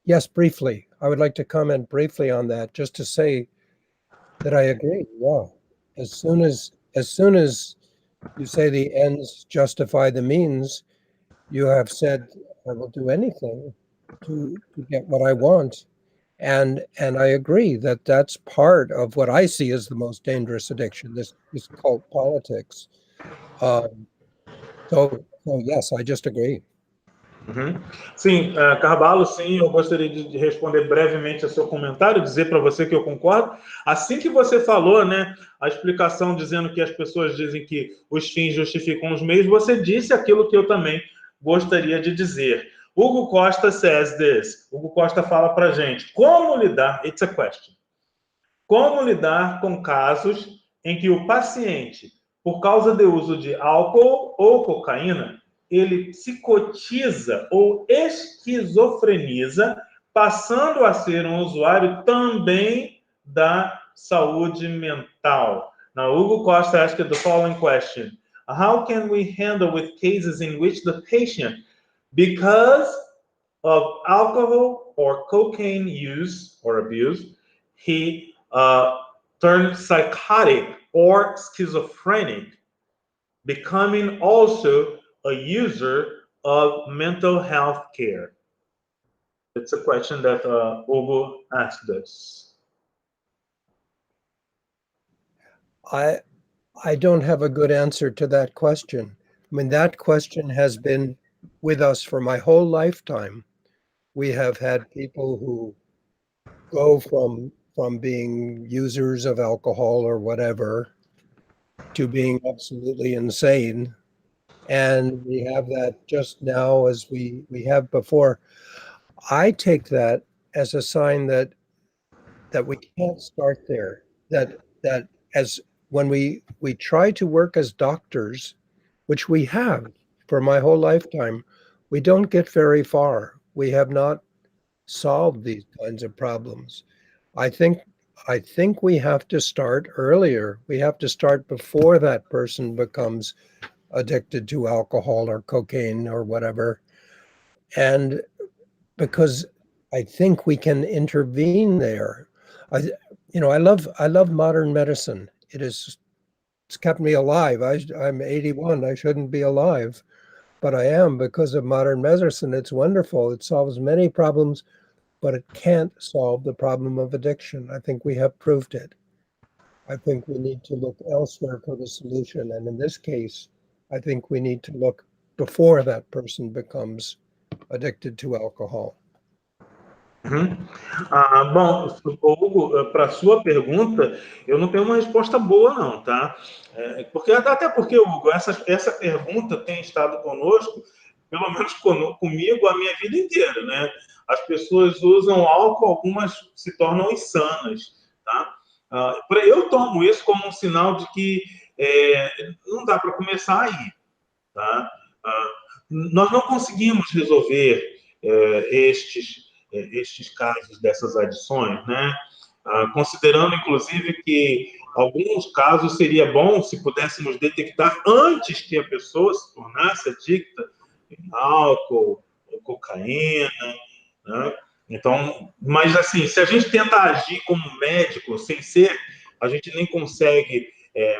Yes, briefly. I would like to comment briefly on that, just to say that I agree. Yeah. As soon as you say the ends justify the means, you have said, I will do anything to get what I want. And I agree that that's part of what I see as the most dangerous addiction, this cult politics. So yes, I just agree. Uhum. Sim, Carvalho, sim, eu gostaria de responder brevemente ao seu comentário, dizer para você que eu concordo. Assim que você falou, né, a explicação dizendo que as pessoas dizem que os fins justificam os meios, você disse aquilo que eu também gostaria de dizer. Hugo Costa says this. Hugo Costa fala para gente, como lidar, it's a question, como lidar com casos em que o paciente, por causa do uso de álcool ou cocaína, ele psicotiza ou esquizofreniza, passando a ser um usuário também da saúde mental. Now, Hugo Costa asked the following question. How can we handle with cases in which the patient, because of alcohol or cocaine use or abuse, he turned psychotic or schizophrenic, becoming also a user of mental health care? It's a question that Hugo asked us. I don't have a good answer to that question. I mean, that question has been with us for my whole lifetime. We have had people who go from being users of alcohol or whatever to being absolutely insane. And we have that just now as we have before. I take that as a sign that we can't start there. That as when we try to work as doctors, which we have for my whole lifetime, we don't get very far. We have not solved these kinds of problems. I think we have to start earlier. We have to start before that person becomes addicted to alcohol or cocaine or whatever. And because I think we can intervene there. I love modern medicine. It's kept me alive. I'm 81. I shouldn't be alive, but I am because of modern medicine. It's wonderful. It solves many problems, but it can't solve the problem of addiction. I think we have proved it. I think we need to look elsewhere for the solution. And in this case, I think we need to look before that person becomes addicted to alcohol. Uhum. Bom, Hugo, para a sua pergunta, eu não tenho uma resposta boa, não, tá? Até porque, Hugo, essa pergunta tem estado conosco, pelo menos comigo, a minha vida inteira, né? As pessoas usam álcool, algumas se tornam insanas, tá? Eu tomo isso como um sinal de que não dá para começar aí, tá? Nós não conseguimos resolver estes casos dessas adições, né? Considerando, inclusive, que alguns casos seria bom se pudéssemos detectar antes que a pessoa se tornasse adicta em álcool, ou cocaína, né? Então, mas assim, se a gente tenta agir como médico, sem ser, a gente nem consegue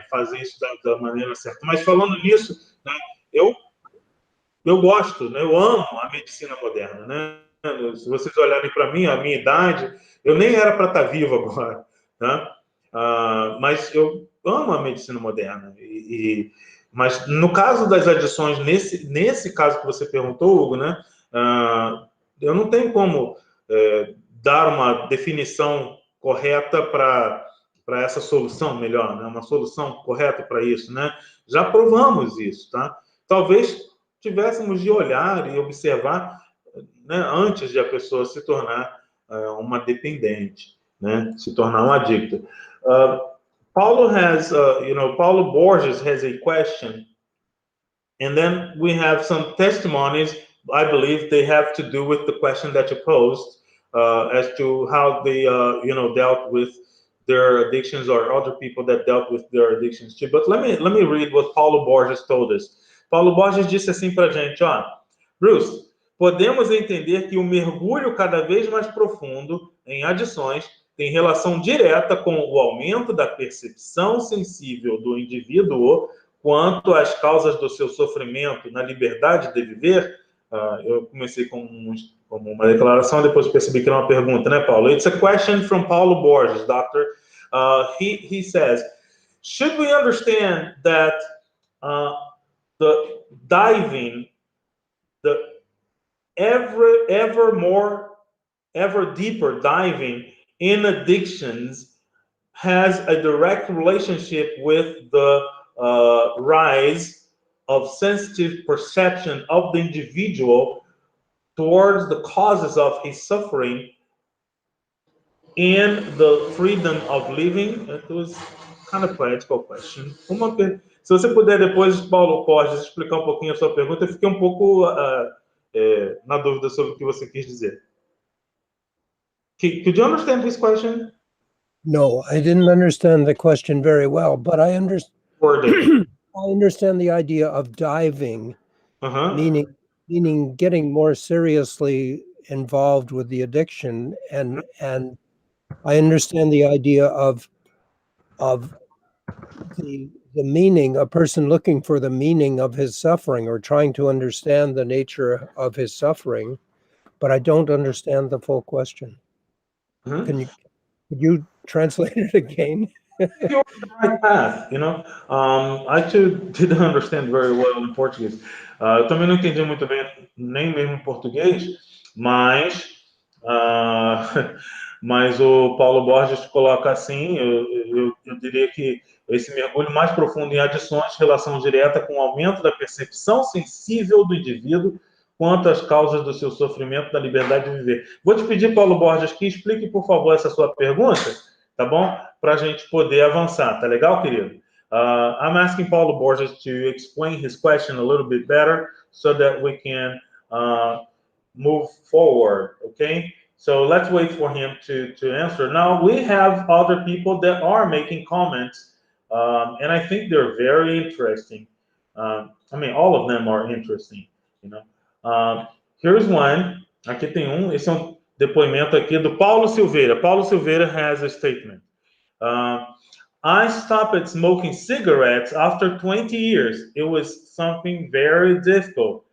fazer isso da maneira certa. Mas falando nisso, né, eu gosto, né, eu amo a medicina moderna, né? Se vocês olharem para mim, a minha idade, eu nem era para estar vivo agora, tá? Mas eu amo a medicina moderna. Mas no caso das adições, nesse caso que você perguntou, Hugo, né? Eu não tenho como dar uma definição correta para essa solução, melhor, né? Uma solução correta para isso, né? Já provamos isso, tá? Talvez tivéssemos de olhar e observar, né, antes de a pessoa se tornar uma dependente, né, se tornar um adicto. Paulo Paulo Borges has a question, and then we have some testimonies. I believe they have to do with the question that you posed as to how they, dealt with their addictions or other people that dealt with their addictions too. But let me read what Paulo Borges told us. Paulo Borges disse assim para a gente, Bruce, podemos entender que o mergulho cada vez mais profundo em adições tem relação direta com o aumento da percepção sensível do indivíduo quanto às causas do seu sofrimento na liberdade de viver. Eu comecei como uma declaração, depois percebi que era uma pergunta, né, Paulo? It's a question from Paulo Borges, doctor. He says, should we understand that the ever deeper diving in addictions has a direct relationship with the rise of sensitive perception of the individual towards the causes of his suffering and the freedom of living. It was kind of practical question. Se você puder depois, Paulo, pode explicar um pouquinho a sua pergunta. Eu fiquei um pouco na dúvida sobre o que você quis dizer. Could you understand this question? No, I didn't understand the question very well, but I understand the idea of diving, meaning getting more seriously involved with the addiction, and I understand the idea of the meaning, a person looking for the meaning of his suffering or trying to understand the nature of his suffering, but I don't understand the full question. Could you translate it again? You're on the right path, you know. I too didn't understand very well in Portuguese. Eu também não entendi muito bem, nem mesmo em português, mas mas o Paulo Borges coloca assim, eu diria que esse mergulho mais profundo em adições, relação direta com o aumento da percepção sensível do indivíduo quanto às causas do seu sofrimento, da liberdade de viver. Vou te pedir, Paulo Borges, que explique, por favor, essa sua pergunta, tá bom? Para a gente poder avançar, tá legal, querido? I'm asking Paulo Borges to explain his question a little bit better so that we can move forward, okay? So let's wait for him to answer. Now, we have other people that are making comments, and I think they're very interesting. I mean, all of them are interesting, you know. Here's one. Aqui tem esse é um depoimento aqui do Paulo Silveira. Paulo Silveira has a statement. I stopped smoking cigarettes after 20 years. It was something very difficult.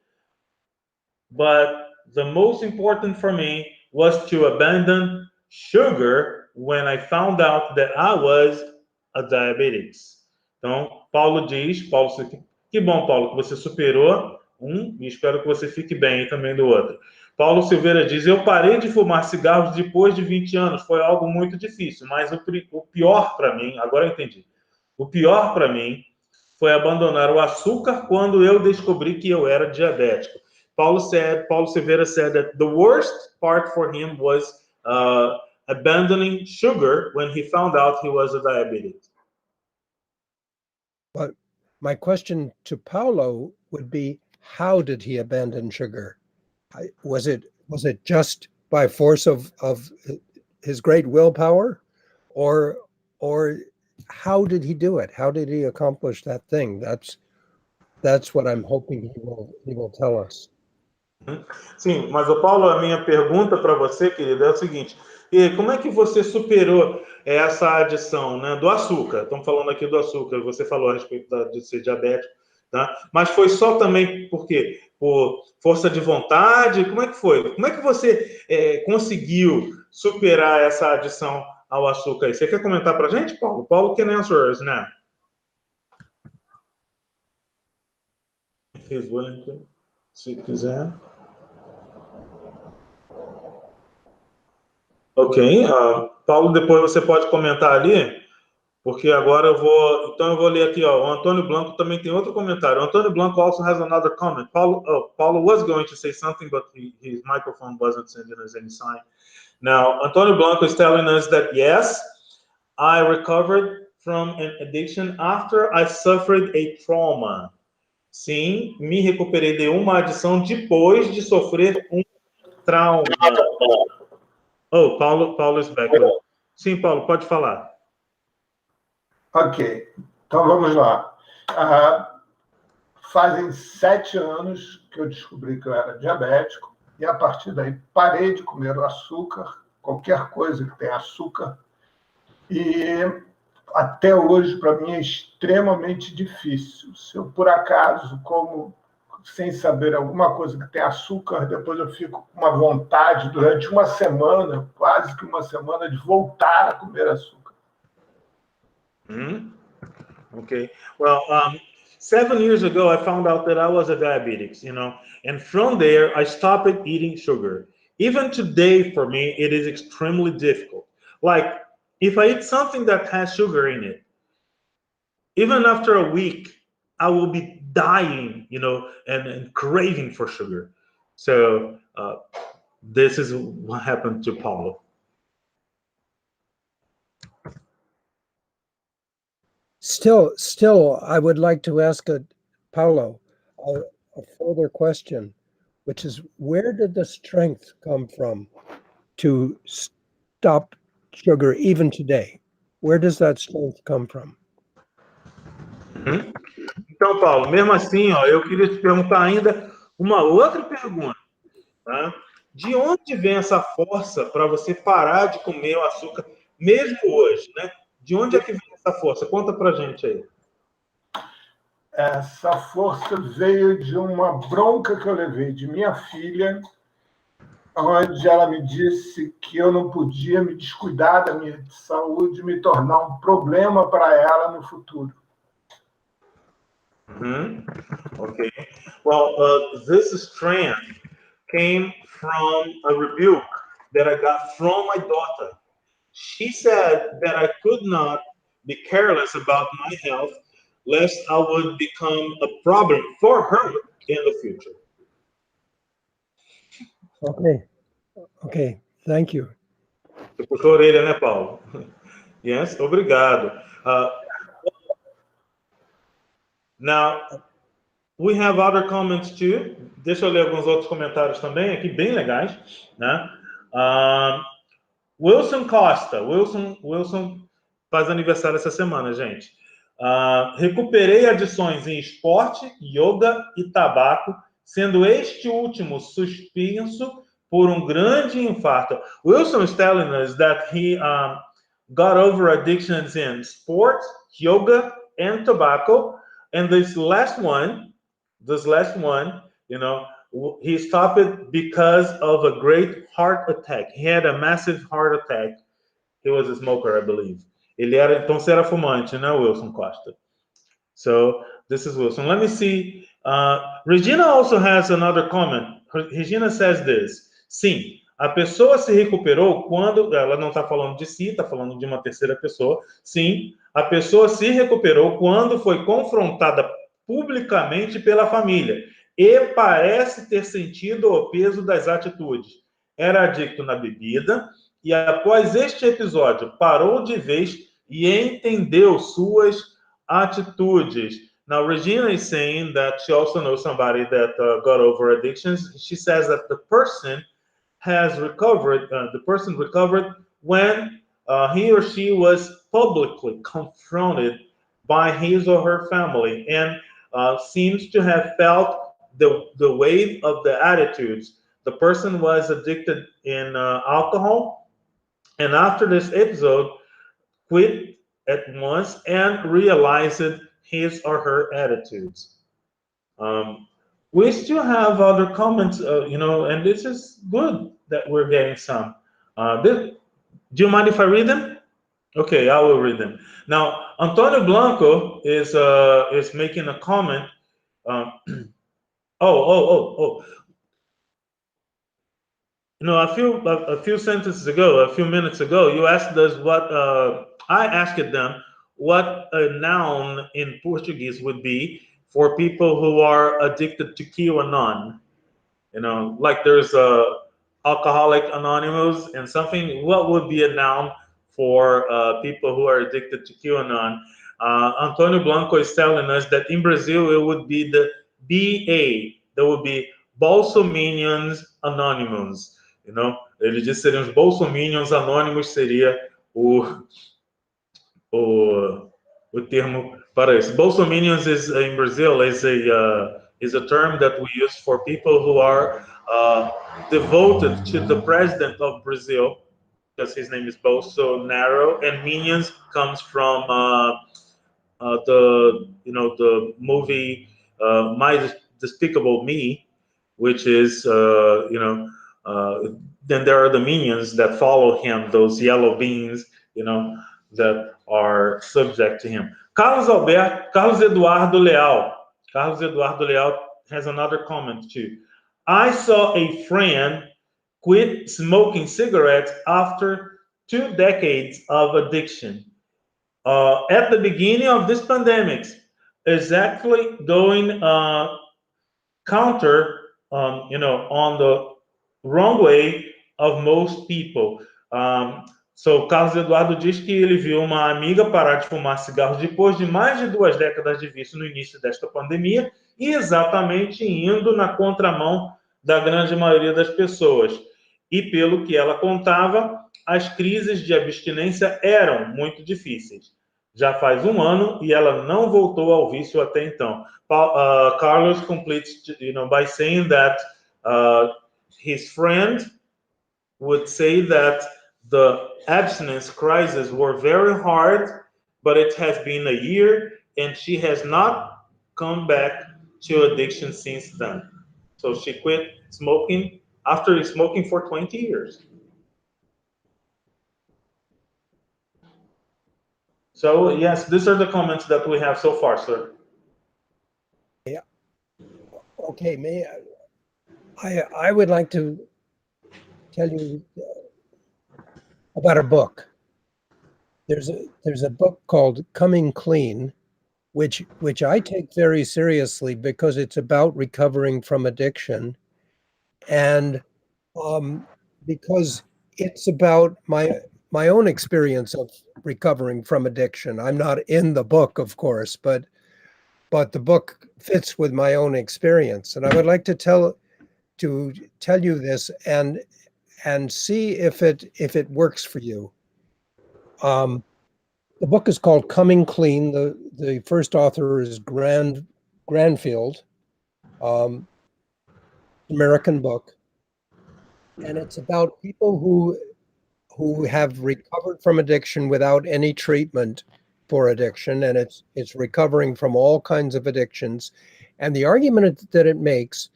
But the most important for me was to abandon sugar when I found out that I was a diabetic. Então, Paulo diz, que bom, Paulo, que você superou e espero que você fique bem também do outro. Paulo Silveira diz, eu parei de fumar cigarros depois de 20 anos, foi algo muito difícil, mas o pior para mim, agora eu entendi, o pior para mim foi abandonar o açúcar quando eu descobri que eu era diabético. Paulo Silveira said that the worst part for him was abandoning sugar when he found out he was a diabetic. But my question to Paulo would be, how did he abandon sugar? Was it just by force of his great willpower, or how did he do it? How did he accomplish that thing? That's what I'm hoping he will tell us. Sim, mas o Paulo, a minha pergunta para você, querido, é o seguinte: como é que você superou essa adição, né, do açúcar? Estamos falando aqui do açúcar. Você falou a respeito de ser diabético, tá? Mas foi só também por quê? Por força de vontade? Como é que foi? Como é que você conseguiu superar essa adição ao açúcar aí? Você quer comentar para a gente, Paulo? Paulo can answer us now. He's willing to, se quiser. Ok, Paulo, depois você pode comentar ali, porque agora eu vou ler aqui, ó, o Antônio Blanco também tem outro comentário. O Antônio Blanco also has another comment. Paulo was going to say something, but his microphone wasn't sending us any sign. Now, Antônio Blanco is telling us that, yes, I recovered from an addiction after I suffered a trauma. Sim, me recuperei de uma adição depois de sofrer um trauma. Oh, Paulo is back. Sim, Paulo, pode falar. Ok, então vamos lá. Fazem 7 anos que eu descobri que eu era diabético e, a partir daí, parei de comer o açúcar, qualquer coisa que tenha açúcar, e até hoje, para mim, é extremamente difícil. Se eu, por acaso, como sem saber alguma coisa que tem açúcar, depois eu fico com uma vontade durante uma semana, quase que uma semana, de voltar a comer açúcar. Okay. Well, 7 years ago, I found out that I was a diabetic, and from there, I stopped eating sugar. Even today, for me, it is extremely difficult. Like, if I eat something that has sugar in it, even after a week, I will be dying, and craving for sugar. So this is what happened to Paulo. Still, I would like to ask Paulo a further question, which is, where did the strength come from to stop sugar even today? Where does that strength come from? Uhum. Então, Paulo, mesmo assim, ó, eu queria te perguntar ainda uma outra pergunta, tá? De onde vem essa força para você parar de comer o açúcar, mesmo hoje, né? De onde é que vem essa força? Conta pra gente aí. Essa força veio de uma bronca que eu levei de minha filha, onde ela me disse que eu não podia me descuidar da minha saúde, me tornar um problema para ela no futuro. Okay. Well, this strength came from a rebuke that I got from my daughter. She said that I could not be careless about my health, lest I would become a problem for her in the future. Okay, thank you. Você puxou a orelha, né, Paulo? Yes, obrigado. Now, we have other comments too. Deixa eu ler alguns outros comentários também, aqui bem legais, né? Wilson Costa. Wilson faz aniversário essa semana, gente. Recuperei adições em esporte, yoga e tabaco, sendo este último suspenso por um grande infarto. Wilson is telling us that he got over addictions in sports, yoga, and tobacco. And this last one, he stopped it because of a great heart attack. He had a massive heart attack. He was a smoker, I believe. Então você era fumante, né, Wilson Costa? So this is Wilson. Let me see. Regina also has another comment. Regina says this. Sim, a pessoa se recuperou quando... Ela não está falando de si, está falando de uma terceira pessoa. Sim, a pessoa se recuperou quando foi confrontada publicamente pela família e parece ter sentido o peso das atitudes. Era adicto na bebida e após este episódio parou de vez e entendeu suas atitudes. Now, Regina is saying that she also knows somebody that got over addictions. She says that the person has recovered, recovered when he or she was publicly confronted by his or her family and seems to have felt the weight of the attitudes. The person was addicted in alcohol, and after this episode, quit at once and realized his or her attitudes. We still have other comments, and this is good that we're getting some. Do you mind if I read them? Okay, I will read them. Now, Antonio Blanco is making a comment. A few sentences ago, a few minutes ago, you asked us what I asked them what a noun in Portuguese would be for people who are addicted to QAnon. Like there's Alcoholic Anonymous and something. What would be a noun for people who are addicted to QAnon? Antonio Blanco is telling us that in Brazil it would be the BA. There would be Bolsominions Anonymous. Ele disse que seriam os Bolsominions Anônimos, seria o termo para isso. Bolsominions in Brazil is a term that we use for people who are devoted to the president of Brazil, because his name is Bolsonaro, and minions comes from the movie My Despicable Me, which is then there are the minions that follow him, those yellow beans, that are subject to him. Carlos Eduardo Leal. Carlos Eduardo Leal has another comment too. I saw a friend quit smoking cigarettes after 2 decades of addiction. At the beginning of this pandemic, exactly going counter, on the wrong way of most people. So, Carlos Eduardo diz que ele viu uma amiga parar de fumar cigarros depois de mais de 2 décadas de vício no início desta pandemia e exatamente indo na contramão da grande maioria das pessoas. E pelo que ela contava, as crises de abstinência eram muito difíceis. Já faz 1 ano e ela não voltou ao vício até então. Carlos completes, by saying that his friend would say that the abstinence crisis were very hard, but it has been a year and she has not come back to addiction since then. So she quit smoking after smoking for 20 years. So yes, these are the comments that we have so far, sir. Yeah. Okay, I would like to tell you about a book. There's a book called Coming Clean, which I take very seriously because it's about recovering from addiction, and because it's about my own experience of recovering from addiction. I'm not in the book, of course, but the book fits with my own experience, and I would like to tell you this and see if it works for you. The book is called Coming Clean. The first author is Granfield, American book, and it's about people who have recovered from addiction without any treatment for addiction, and it's recovering from all kinds of addictions. And the argument that it makes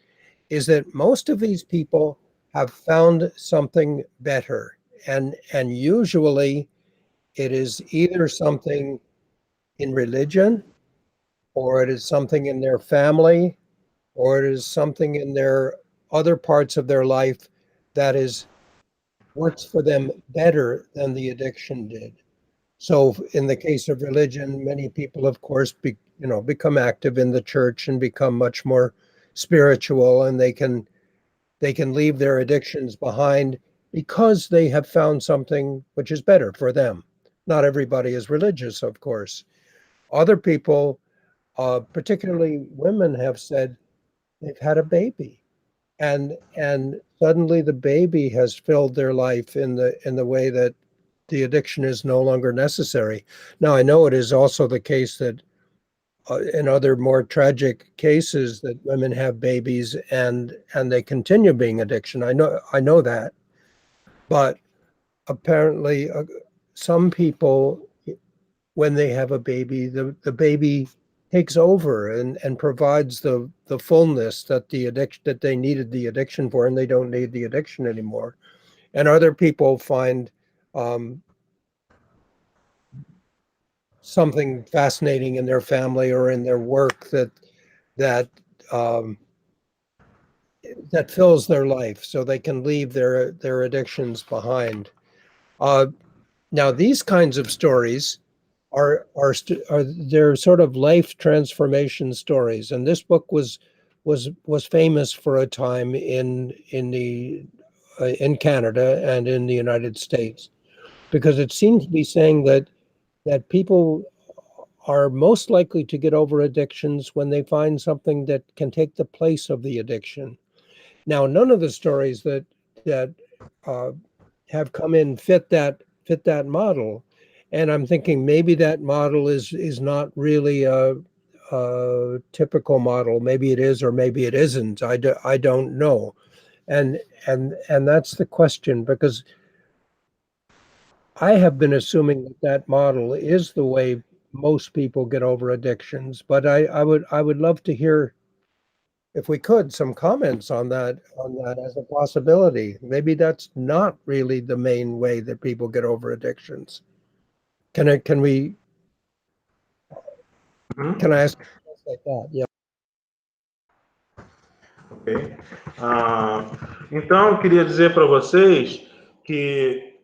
is that most of these people have found something better, and usually it is either something in religion, or it is something in their family, or it is something in their other parts of their life that works for them better than the addiction did. So in the case of religion, many people, of course, become active in the church and become much more spiritual, and they can leave their addictions behind because they have found something which is better for them. Not everybody is religious, of course. Other people, particularly women, have said they've had a baby, and suddenly the baby has filled their life in the way that the addiction is no longer necessary. Now, I know it is also the case that in other more tragic cases that women have babies and they continue being addiction. I know that, but apparently some people, when they have a baby, the baby takes over and provides the fullness that that they needed the addiction for, and they don't need the addiction anymore. And other people find something fascinating in their family or in their work that fills their life, so they can leave their addictions behind. Now, these kinds of stories are they're sort of life transformation stories, and this book was famous for a time in Canada and in the United States, because it seemed to be saying that people are most likely to get over addictions when they find something that can take the place of the addiction. Now, none of the stories that have come in fit that model, and I'm thinking maybe that model is not really a typical model. Maybe it is, or maybe it isn't. I don't know, and that's the question, because I have been assuming that model is the way most people get over addictions, but I would love to hear, if we could, some comments on that as a possibility. Maybe that's not really the main way that people get over addictions. Can we Can I ask like that? Yeah. Ok. Então, eu queria dizer para vocês que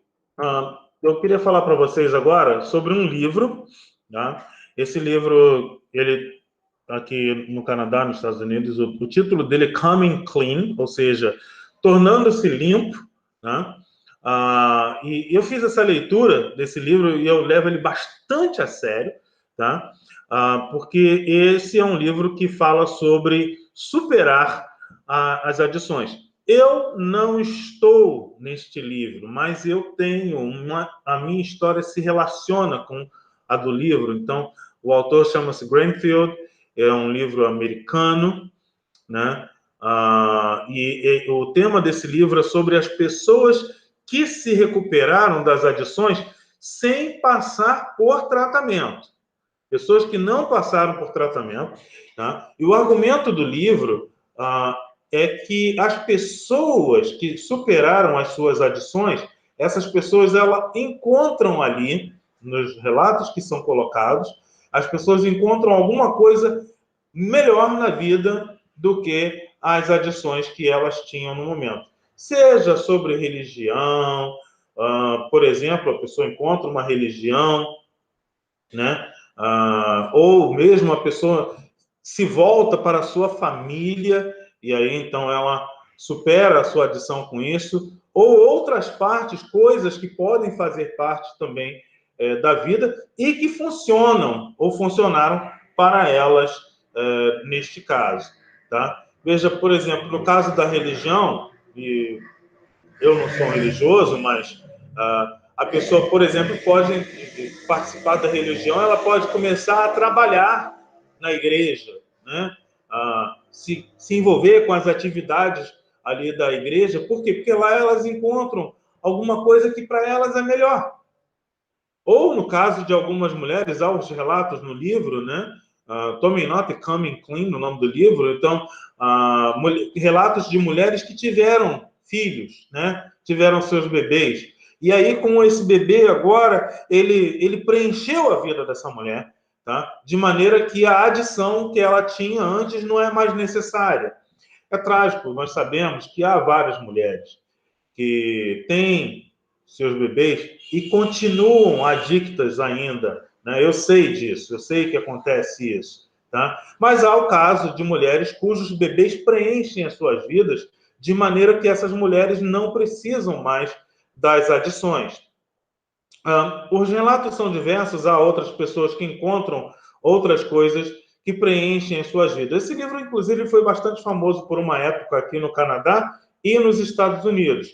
eu queria falar para vocês agora sobre um livro, tá? Esse livro, ele aqui no Canadá, nos Estados Unidos, o título dele é Coming Clean, ou seja, tornando-se limpo, né? E eu fiz essa leitura desse livro e eu levo ele bastante a sério, tá? Porque esse é um livro que fala sobre superar as adições. Eu não estou neste livro, mas eu tenho a minha história se relaciona com a do livro. Então, o autor chama-se Granfield, é um livro americano, né? E o tema desse livro é sobre as pessoas que se recuperaram das adições sem passar por tratamento. Pessoas que não passaram por tratamento, tá? E o argumento do livro é que as pessoas que superaram as suas adições, essas pessoas, elas encontram ali, nos relatos que são colocados, as pessoas encontram alguma coisa melhor na vida do que as adições que elas tinham no momento. Seja sobre religião, por exemplo, a pessoa encontra uma religião, né? Ou mesmo a pessoa se volta para a sua família e aí então ela supera a sua adição com isso, ou outras partes, coisas que podem fazer parte também da vida e que funcionam ou funcionaram para elas neste caso, tá? Veja, por exemplo, no caso da religião, e eu não sou religioso, mas a pessoa, por exemplo, pode participar da religião, ela pode começar a trabalhar na igreja, né? Se envolver com as atividades ali da igreja. Por quê? Porque lá elas encontram alguma coisa que para elas é melhor. Ou, no caso de algumas mulheres, há os relatos no livro, né? Tomem nota, Coming Clean, no nome do livro. Então, relatos de mulheres que tiveram filhos, né? Tiveram seus bebês. E aí, com esse bebê agora, ele preencheu a vida dessa mulher, tá? De maneira que a adição que ela tinha antes não é mais necessária. É trágico, nós sabemos que há várias mulheres que têm seus bebês e continuam adictas ainda, né? Eu sei disso, eu sei que acontece isso, tá? Mas há o caso de mulheres cujos bebês preenchem as suas vidas de maneira que essas mulheres não precisam mais das adições. Os relatos são diversos, há outras pessoas que encontram outras coisas que preenchem as suas vidas. Esse livro, inclusive, foi bastante famoso por uma época aqui no Canadá e nos Estados Unidos.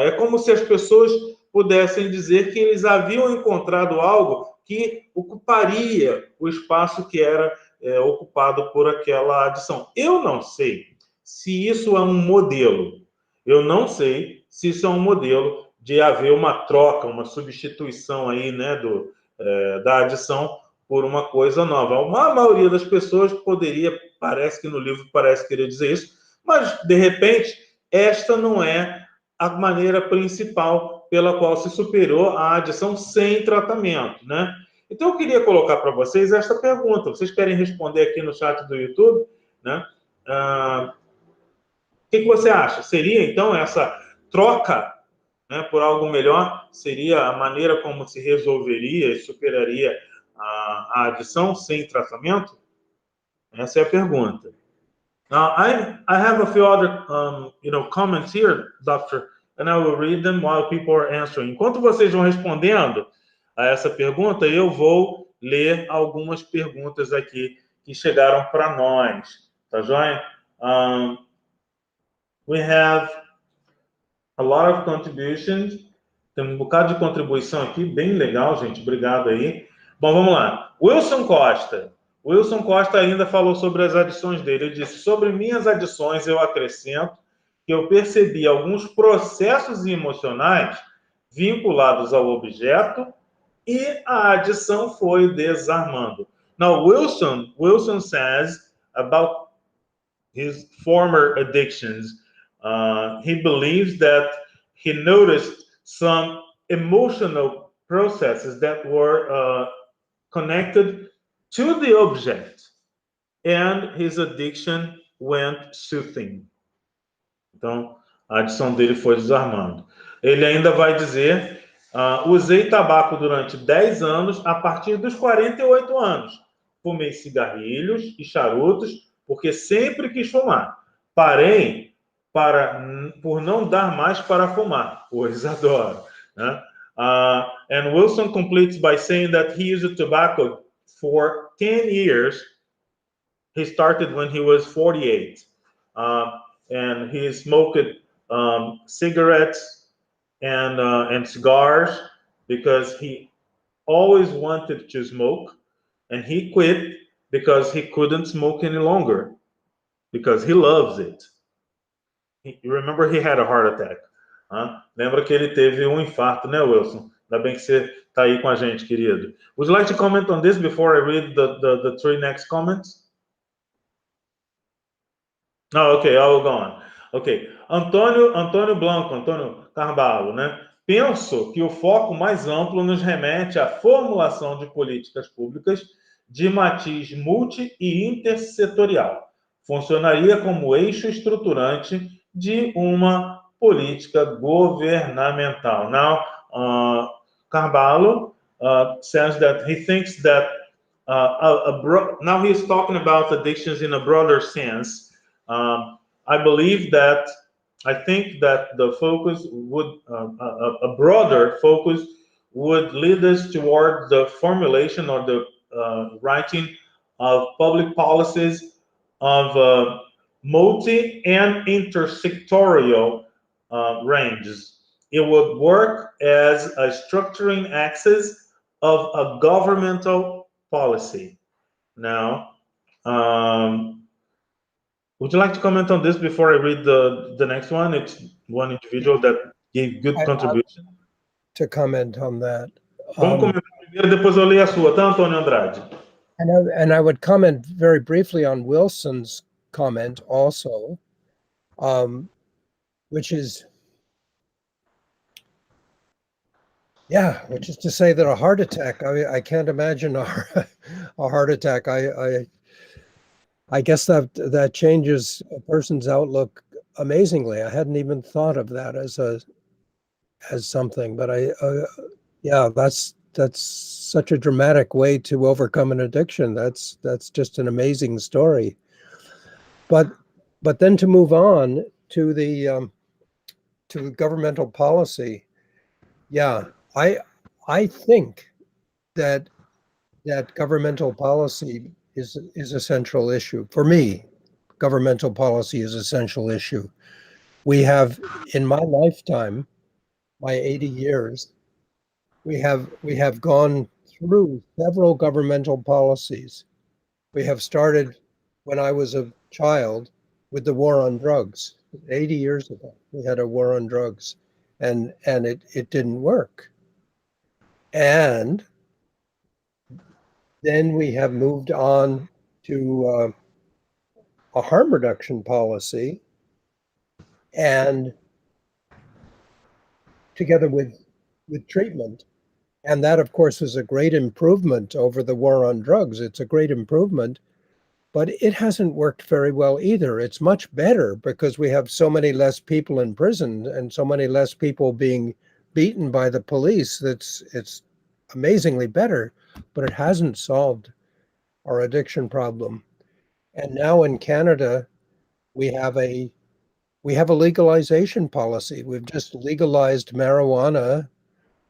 É como se as pessoas pudessem dizer que eles haviam encontrado algo que ocuparia o espaço que era ocupado por aquela adição. Eu não sei se isso é um modelo. Eu não sei se isso é um modelo de haver uma troca, uma substituição aí, né, da adição por uma coisa nova. A maioria das pessoas poderia, parece que no livro parece querer dizer isso, mas, de repente, esta não é a maneira principal pela qual se superou a adição sem tratamento, né? Então, eu queria colocar para vocês esta pergunta. Vocês querem responder aqui no chat do YouTube, né? O que você acha? Seria, então, essa troca, né, por algo melhor, seria a maneira como se resolveria e superaria a adição sem tratamento? Essa é a pergunta. Now, I have a few other, comments here, Doctor, and I will read them while people are answering. Enquanto vocês vão respondendo a essa pergunta, eu vou ler algumas perguntas aqui que chegaram para nós, tá joia? We have a lot of contributions. Tem um bocado de contribuição aqui, bem legal, gente. Obrigado aí. Bom, vamos lá. Wilson Costa. Wilson Costa ainda falou sobre as adições dele. Ele disse: sobre minhas adições, eu acrescento que eu percebi alguns processos emocionais vinculados ao objeto e a adição foi desarmando. Now, Wilson says about his former addictions, he believes that he noticed some emotional processes that were connected to the object, and his addiction went soothing. Então, a adição dele foi desarmando. Ele ainda vai dizer, usei tabaco durante 10 anos, a partir dos 48 anos. Fumei cigarrilhos e charutos, porque sempre quis fumar. Parei por não dar mais para fumar, pois adoro. Né? And Wilson completes by saying that he used tobacco for 10 years. He started when he was 48. And he smoked cigarettes and cigars because he always wanted to smoke, and he quit because he couldn't smoke any longer because he loves it. You remember he had a heart attack. Lembra que ele teve infarto, né, Wilson? Ainda bem que você está aí com a gente, querido. Would you like to comment on this before I read the three next comments? Oh, okay, I will go on. Ok. Antônio Blanco, Antônio Carvalho, né? Penso que o foco mais amplo nos remete à formulação de políticas públicas de matiz multi e intersetorial. Funcionaria como eixo estruturante de uma política governamental. Now, Carvalho says that he thinks that now he is talking about addictions in a broader sense. I think that the focus would, a broader focus would lead us toward the formulation or the writing of public policies of multi and intersectorial ranges. It would work as a structuring axis of a governmental policy. Now, would you like to comment on this before I read the next one? It's one individual that gave good contribution. To comment on that. Vamos comentar primeiro, depois eu leio a sua, tá, Antônio Andrade? And I would comment very briefly on Wilson's comment also, which is to say that a heart attack, I can't imagine a heart attack. I guess that changes a person's outlook amazingly. I hadn't even thought of that as something, but that's such a dramatic way to overcome an addiction. That's just an amazing story. But then to move on to the to governmental policy, I think that governmental policy is a central issue. For me, governmental policy is a central issue. We have, in my lifetime, my 80 years, we have gone through several governmental policies. We have started when I was a child with the war on drugs. 80 years ago, we had a war on drugs, and it didn't work. And then we have moved on to a harm reduction policy, and together with treatment. And that, of course, is a great improvement over the war on drugs. It's a great improvement, but it hasn't worked very well either. It's much better because we have so many less people in prison and so many less people being beaten by the police. It's amazingly better, but it hasn't solved our addiction problem. And now in Canada, we have a legalization policy. We've just legalized marijuana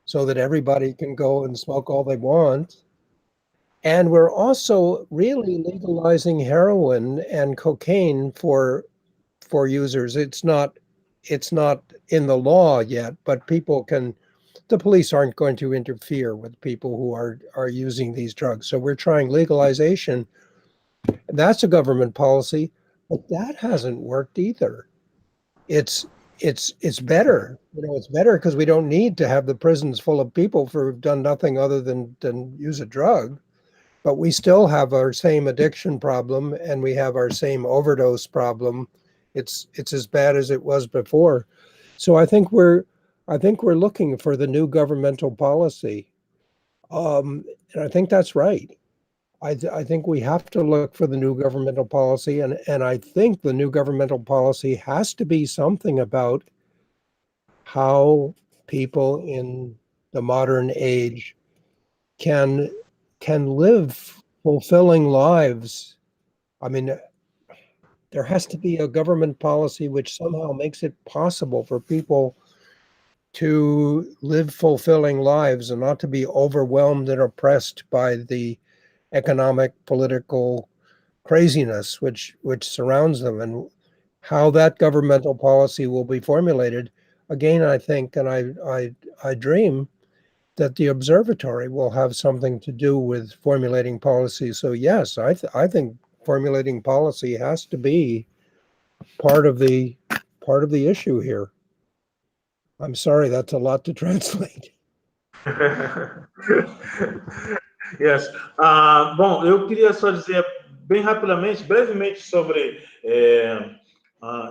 so that everybody can go and smoke all they want. And we're also really legalizing heroin and cocaine for users. It's not in the law yet, but the police aren't going to interfere with people who are using these drugs. So we're trying legalization. That's a government policy, but that hasn't worked either. It's better. It's better because we don't need to have the prisons full of people who've done nothing other than use a drug. But we still have our same addiction problem, and we have our same overdose problem. It's as bad as it was before. So I think we're looking for the new governmental policy, and I think that's right. I think we have to look for the new governmental policy, and I think the new governmental policy has to be something about how people in the modern age can live fulfilling lives. I mean, there has to be a government policy which somehow makes it possible for people to live fulfilling lives and not to be overwhelmed and oppressed by the economic, political craziness which surrounds them. And how that governmental policy will be formulated, again, I think, and I dream that the observatory will have something to do with formulating policy. So yes, I think formulating policy has to be part of the issue here. I'm sorry, that's a lot to translate. Yes. Bom, eu queria só dizer bem rapidamente, brevemente, sobre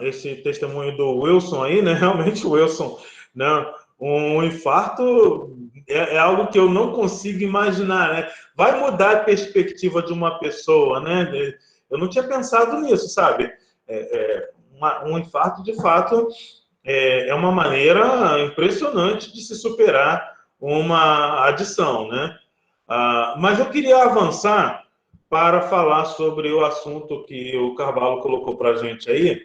esse testemunho do Wilson aí, né? Realmente, o Wilson, né? Um infarto é algo que eu não consigo imaginar, né? Vai mudar a perspectiva de uma pessoa, né? Eu não tinha pensado nisso, sabe? Um infarto, de fato, é uma maneira impressionante de se superar uma adição, né? Mas eu queria avançar para falar sobre o assunto que o Carvalho colocou para a gente aí,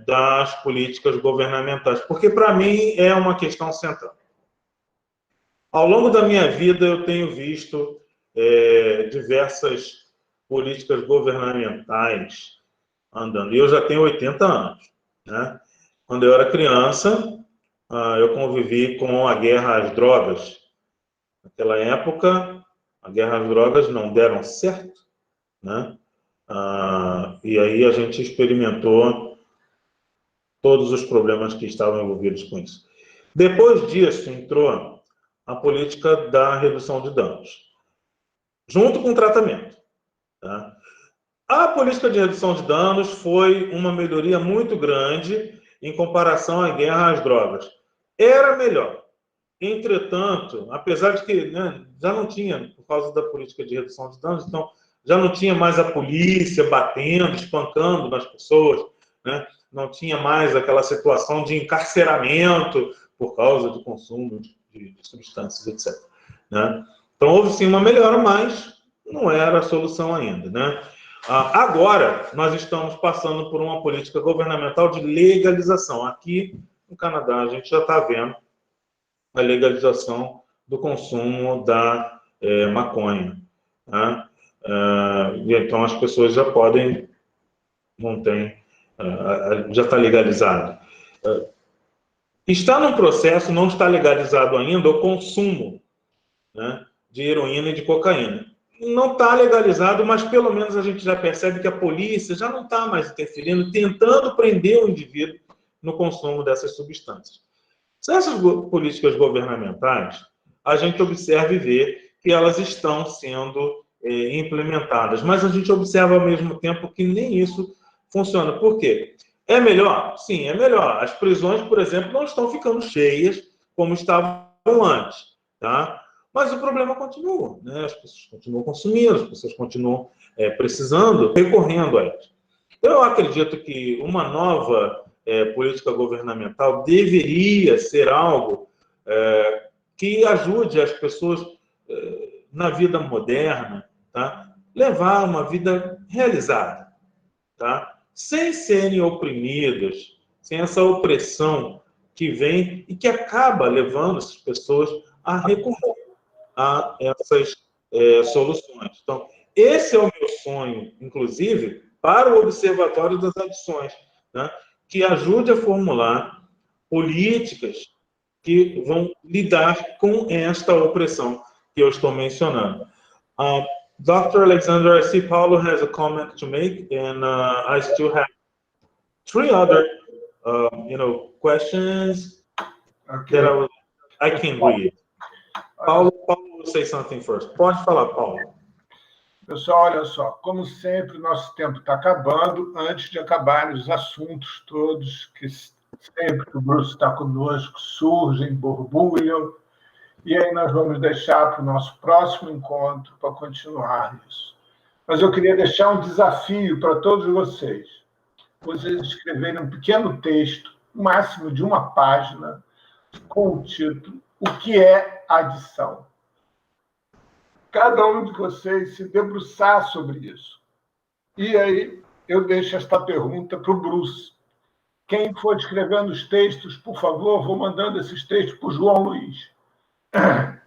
das políticas governamentais, porque para mim é uma questão central. Ao longo da minha vida eu tenho visto diversas políticas governamentais andando, e eu já tenho 80 anos, né? Quando eu era criança, eu convivi com a guerra às drogas. Naquela época, a guerra às drogas não deram certo, né? E aí a gente experimentou todos os problemas que estavam envolvidos com isso. Depois disso, entrou a política da redução de danos, junto com o tratamento, tá? A política de redução de danos foi uma melhoria muito grande em comparação à guerra às drogas. Era melhor. Entretanto, apesar de que, né, já não tinha, por causa da política de redução de danos, então já não tinha mais a polícia batendo, espancando nas pessoas, né? Não tinha mais aquela situação de encarceramento por causa do consumo de substâncias, etc., né? Então houve sim uma melhora, mas não era a solução ainda, né? Agora, nós estamos passando por uma política governamental de legalização. Aqui no Canadá, a gente já está vendo a legalização do consumo da maconha, né? Então, as pessoas já podem, não tem, já está legalizado. Está no processo, não está legalizado ainda o consumo, né, de heroína e de cocaína. Não está legalizado, mas pelo menos a gente já percebe que a polícia já não está mais interferindo, tentando prender o indivíduo no consumo dessas substâncias. Essas políticas governamentais, a gente observa e vê que elas estão sendo implementadas, mas a gente observa ao mesmo tempo que nem isso funciona. Por quê? É melhor? Sim, é melhor. As prisões, por exemplo, não estão ficando cheias como estavam antes, tá? Mas o problema continua, né? As pessoas continuam consumindo, as pessoas continuam precisando, recorrendo a elas. Eu acredito que uma nova política governamental deveria ser algo que ajude as pessoas na vida moderna, tá? Levar uma vida realizada, tá? Sem serem oprimidas, sem essa opressão que vem e que acaba levando essas pessoas a recorrer a essas soluções. Então, esse é o meu sonho, inclusive, para o Observatório das Adições, né? Que ajude a formular políticas que vão lidar com esta opressão que eu estou mencionando. Dr. Alexander, I see Paulo has a comment to make, and I still have 3 other, questions that I can read. Paulo will say something first. Pode falar, Paulo. Pessoal, olha só, como sempre, o nosso tempo está acabando. Antes de acabarem os assuntos todos, que sempre que o Bruce está conosco, surgem, borbulham, e aí nós vamos deixar para o nosso próximo encontro para continuar isso. Mas eu queria deixar um desafio para todos vocês. Vocês escreverem um pequeno texto, no máximo de uma página, com o título O que é adição? Cada um de vocês se debruçar sobre isso. E aí eu deixo esta pergunta para o Bruce. Quem for escrevendo os textos, por favor, vou mandando esses textos para o João Luiz.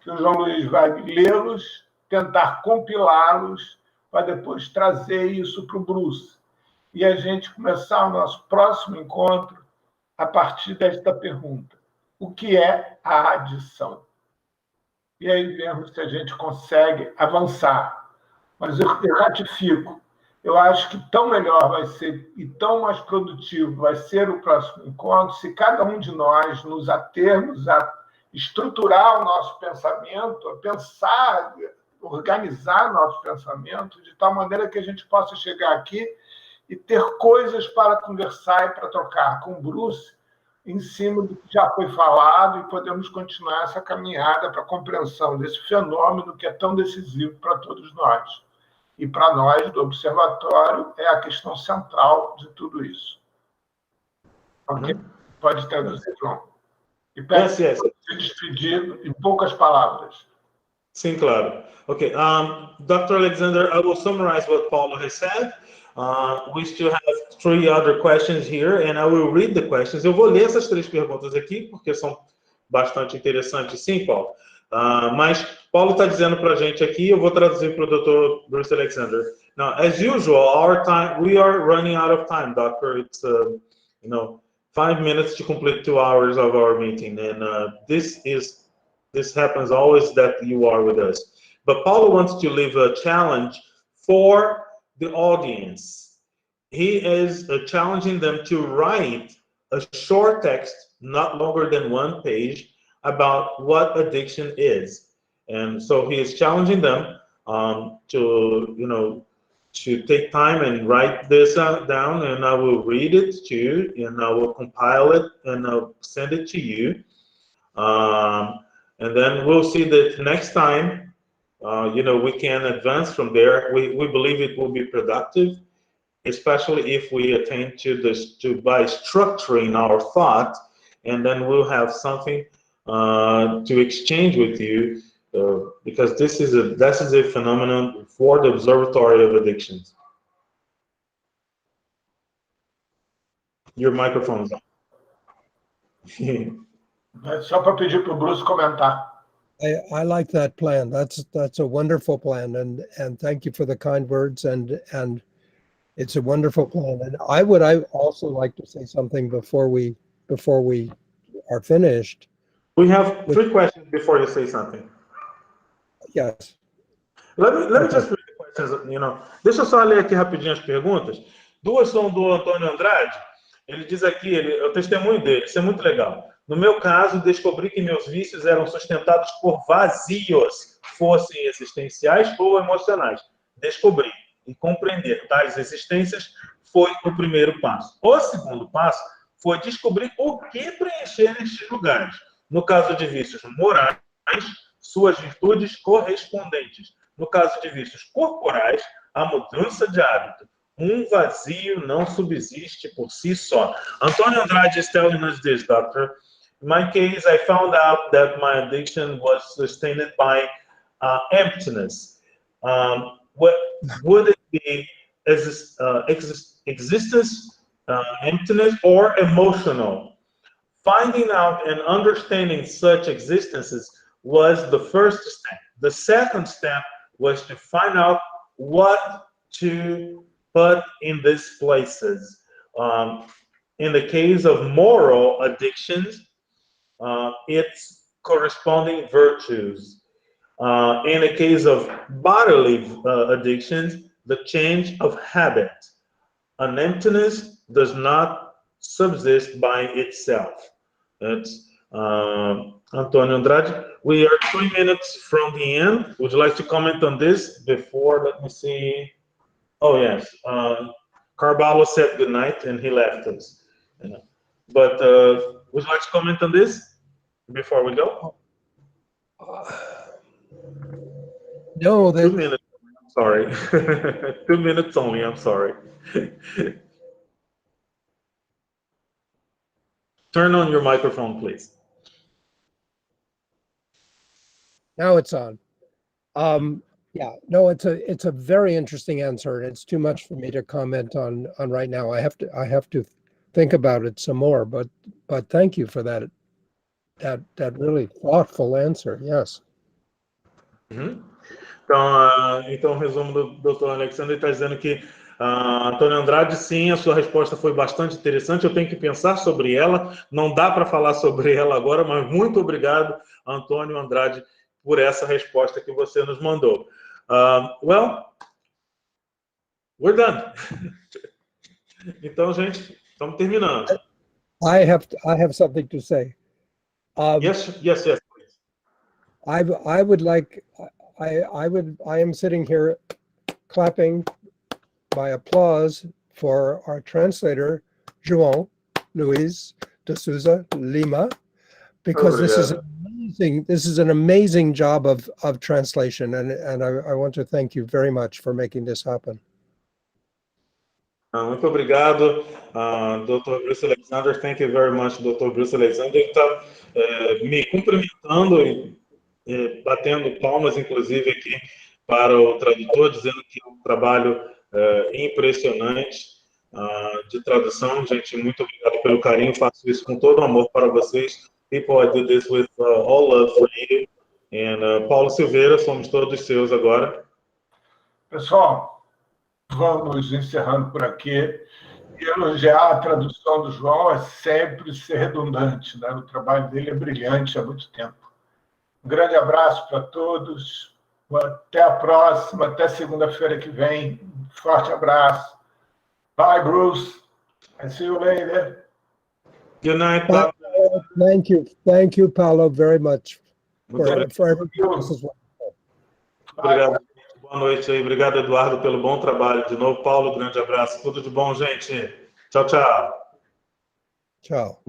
Que o João Luiz vai lê-los, tentar compilá-los, para depois trazer isso para o Bruce. E a gente começar o nosso próximo encontro a partir desta pergunta. O que é a adição? E aí vemos se a gente consegue avançar. Mas eu ratifico. Eu acho que tão melhor vai ser e tão mais produtivo vai ser o próximo encontro se cada um de nós nos atermos a estruturar o nosso pensamento, a pensar, organizar nosso pensamento de tal maneira que a gente possa chegar aqui e ter coisas para conversar e para trocar com o Bruce em cima do que já foi falado e podemos continuar essa caminhada para a compreensão desse fenômeno que é tão decisivo para todos nós. E para nós, do Observatório, é a questão central de tudo isso. Ok? Pode traduzir, João. E peço Yes. se despedir em poucas palavras. Sim, claro. Okay, Dr. Alexander, I will summarize what Paulo has said. We still have 3 other questions here, and I will read the questions. Eu vou ler essas 3 perguntas aqui, porque são bastante interessantes, sim, Paulo. Mas Paulo está dizendo para a gente aqui, eu vou traduzir para o Dr. Bruce Alexander. Now, as usual, our time, we are running out of time, Doctor. It's 5 minutes to complete 2 hours of our meeting, and this happens always that you are with us. But Paulo wants to leave a challenge for the audience. He is challenging them to write a short text, not longer than 1 page, about what addiction is. And so he is challenging them to take time and write this down, and I will read it to you, and I will compile it, and I'll send it to you. And then we'll see that next time, we can advance from there. We believe it will be productive, especially if we attain to this by structuring our thought, and then we'll have something to exchange with you, because this is a phenomenon for the Observatory of Addictions. Your microphone is on. Só para pedir para o Bruce comentar. I like that plan. That's a wonderful plan, and thank you for the kind words, and it's a wonderful plan. And I also like to say something before we are finished. We have 3 questions before you say something. Yes. Let me just read the questions. Deixa eu só ler aqui rapidinho as perguntas. 2 são do Antônio Andrade. Ele diz aqui, o testemunho dele, isso é muito legal. No meu caso, descobri que meus vícios eram sustentados por vazios, fossem existenciais ou emocionais. Descobri e compreender tais existências foi o primeiro passo. O segundo passo foi descobrir o que preencher estes lugares. No caso de vícios morais, suas virtudes correspondentes. No caso de vícios corporais, a mudança de hábito. Um vazio não subsiste por si só. Antônio Andrade is telling us this, doctor. In my case, I found out that my addiction was sustained by emptiness. What would it be? Existence, emptiness, or emotional? Finding out and understanding such existences was the first step. The second step was to find out what to put in these places. In the case of moral addictions, its corresponding virtues. In the case of bodily addictions, the change of habit. An emptiness does not subsist by itself. That's Antonio Andrade. We are 3 minutes from the end. Would you like to comment on this before? Let me see. Oh, yes. Carvalho said good night and he left us. But would you like to comment on this before we go? No, 2 that minutes. I'm sorry. 2 minutes only. I'm sorry. Turn on your microphone, please. now it's on. Yeah, no, it's a very interesting answer, and it's too much for me to comment on right now. I have to think about it some more, but thank you for that really thoughtful answer. Yes. Uhum. Então, o resumo do Dr. Alexandre está dizendo que Antônio Andrade, sim, a sua resposta foi bastante interessante. Eu tenho que pensar sobre ela. Não dá para falar sobre ela agora, mas muito obrigado, Antônio Andrade, por essa resposta que você nos mandou. Well, we're done. Então, gente, estamos terminando. I have something to say. Yes. Please. I would like I am sitting here clapping by applause for our translator, João Luiz de Souza Lima, because this is an amazing job of translation, and I want to thank you very much for making this happen. Muito obrigado, Dr. Bruce Alexander. Thank you very much, Dr. Bruce Alexander. Ele está me cumprimentando e batendo palmas, inclusive, aqui para o tradutor, dizendo que é um trabalho impressionante de tradução. Gente, muito obrigado pelo carinho. Faço isso com todo amor para vocês. People, I do this with all love for you. And Paulo Silveira, somos todos seus agora. Pessoal, vamos encerrando por aqui. E elogiar a tradução do João é sempre ser redundante, né? O trabalho dele é brilhante há muito tempo. Um grande abraço para todos. Até a próxima, até segunda-feira que vem. Um forte abraço. Bye, Bruce. I see you later. Good night, Paulo. Thank you, Paulo, very much for everything. This is wonderful. Obrigado. Boa noite aí. Obrigado, Eduardo, pelo bom trabalho. De novo, Paulo, grande abraço. Tudo de bom, gente. Tchau, tchau. Ciao.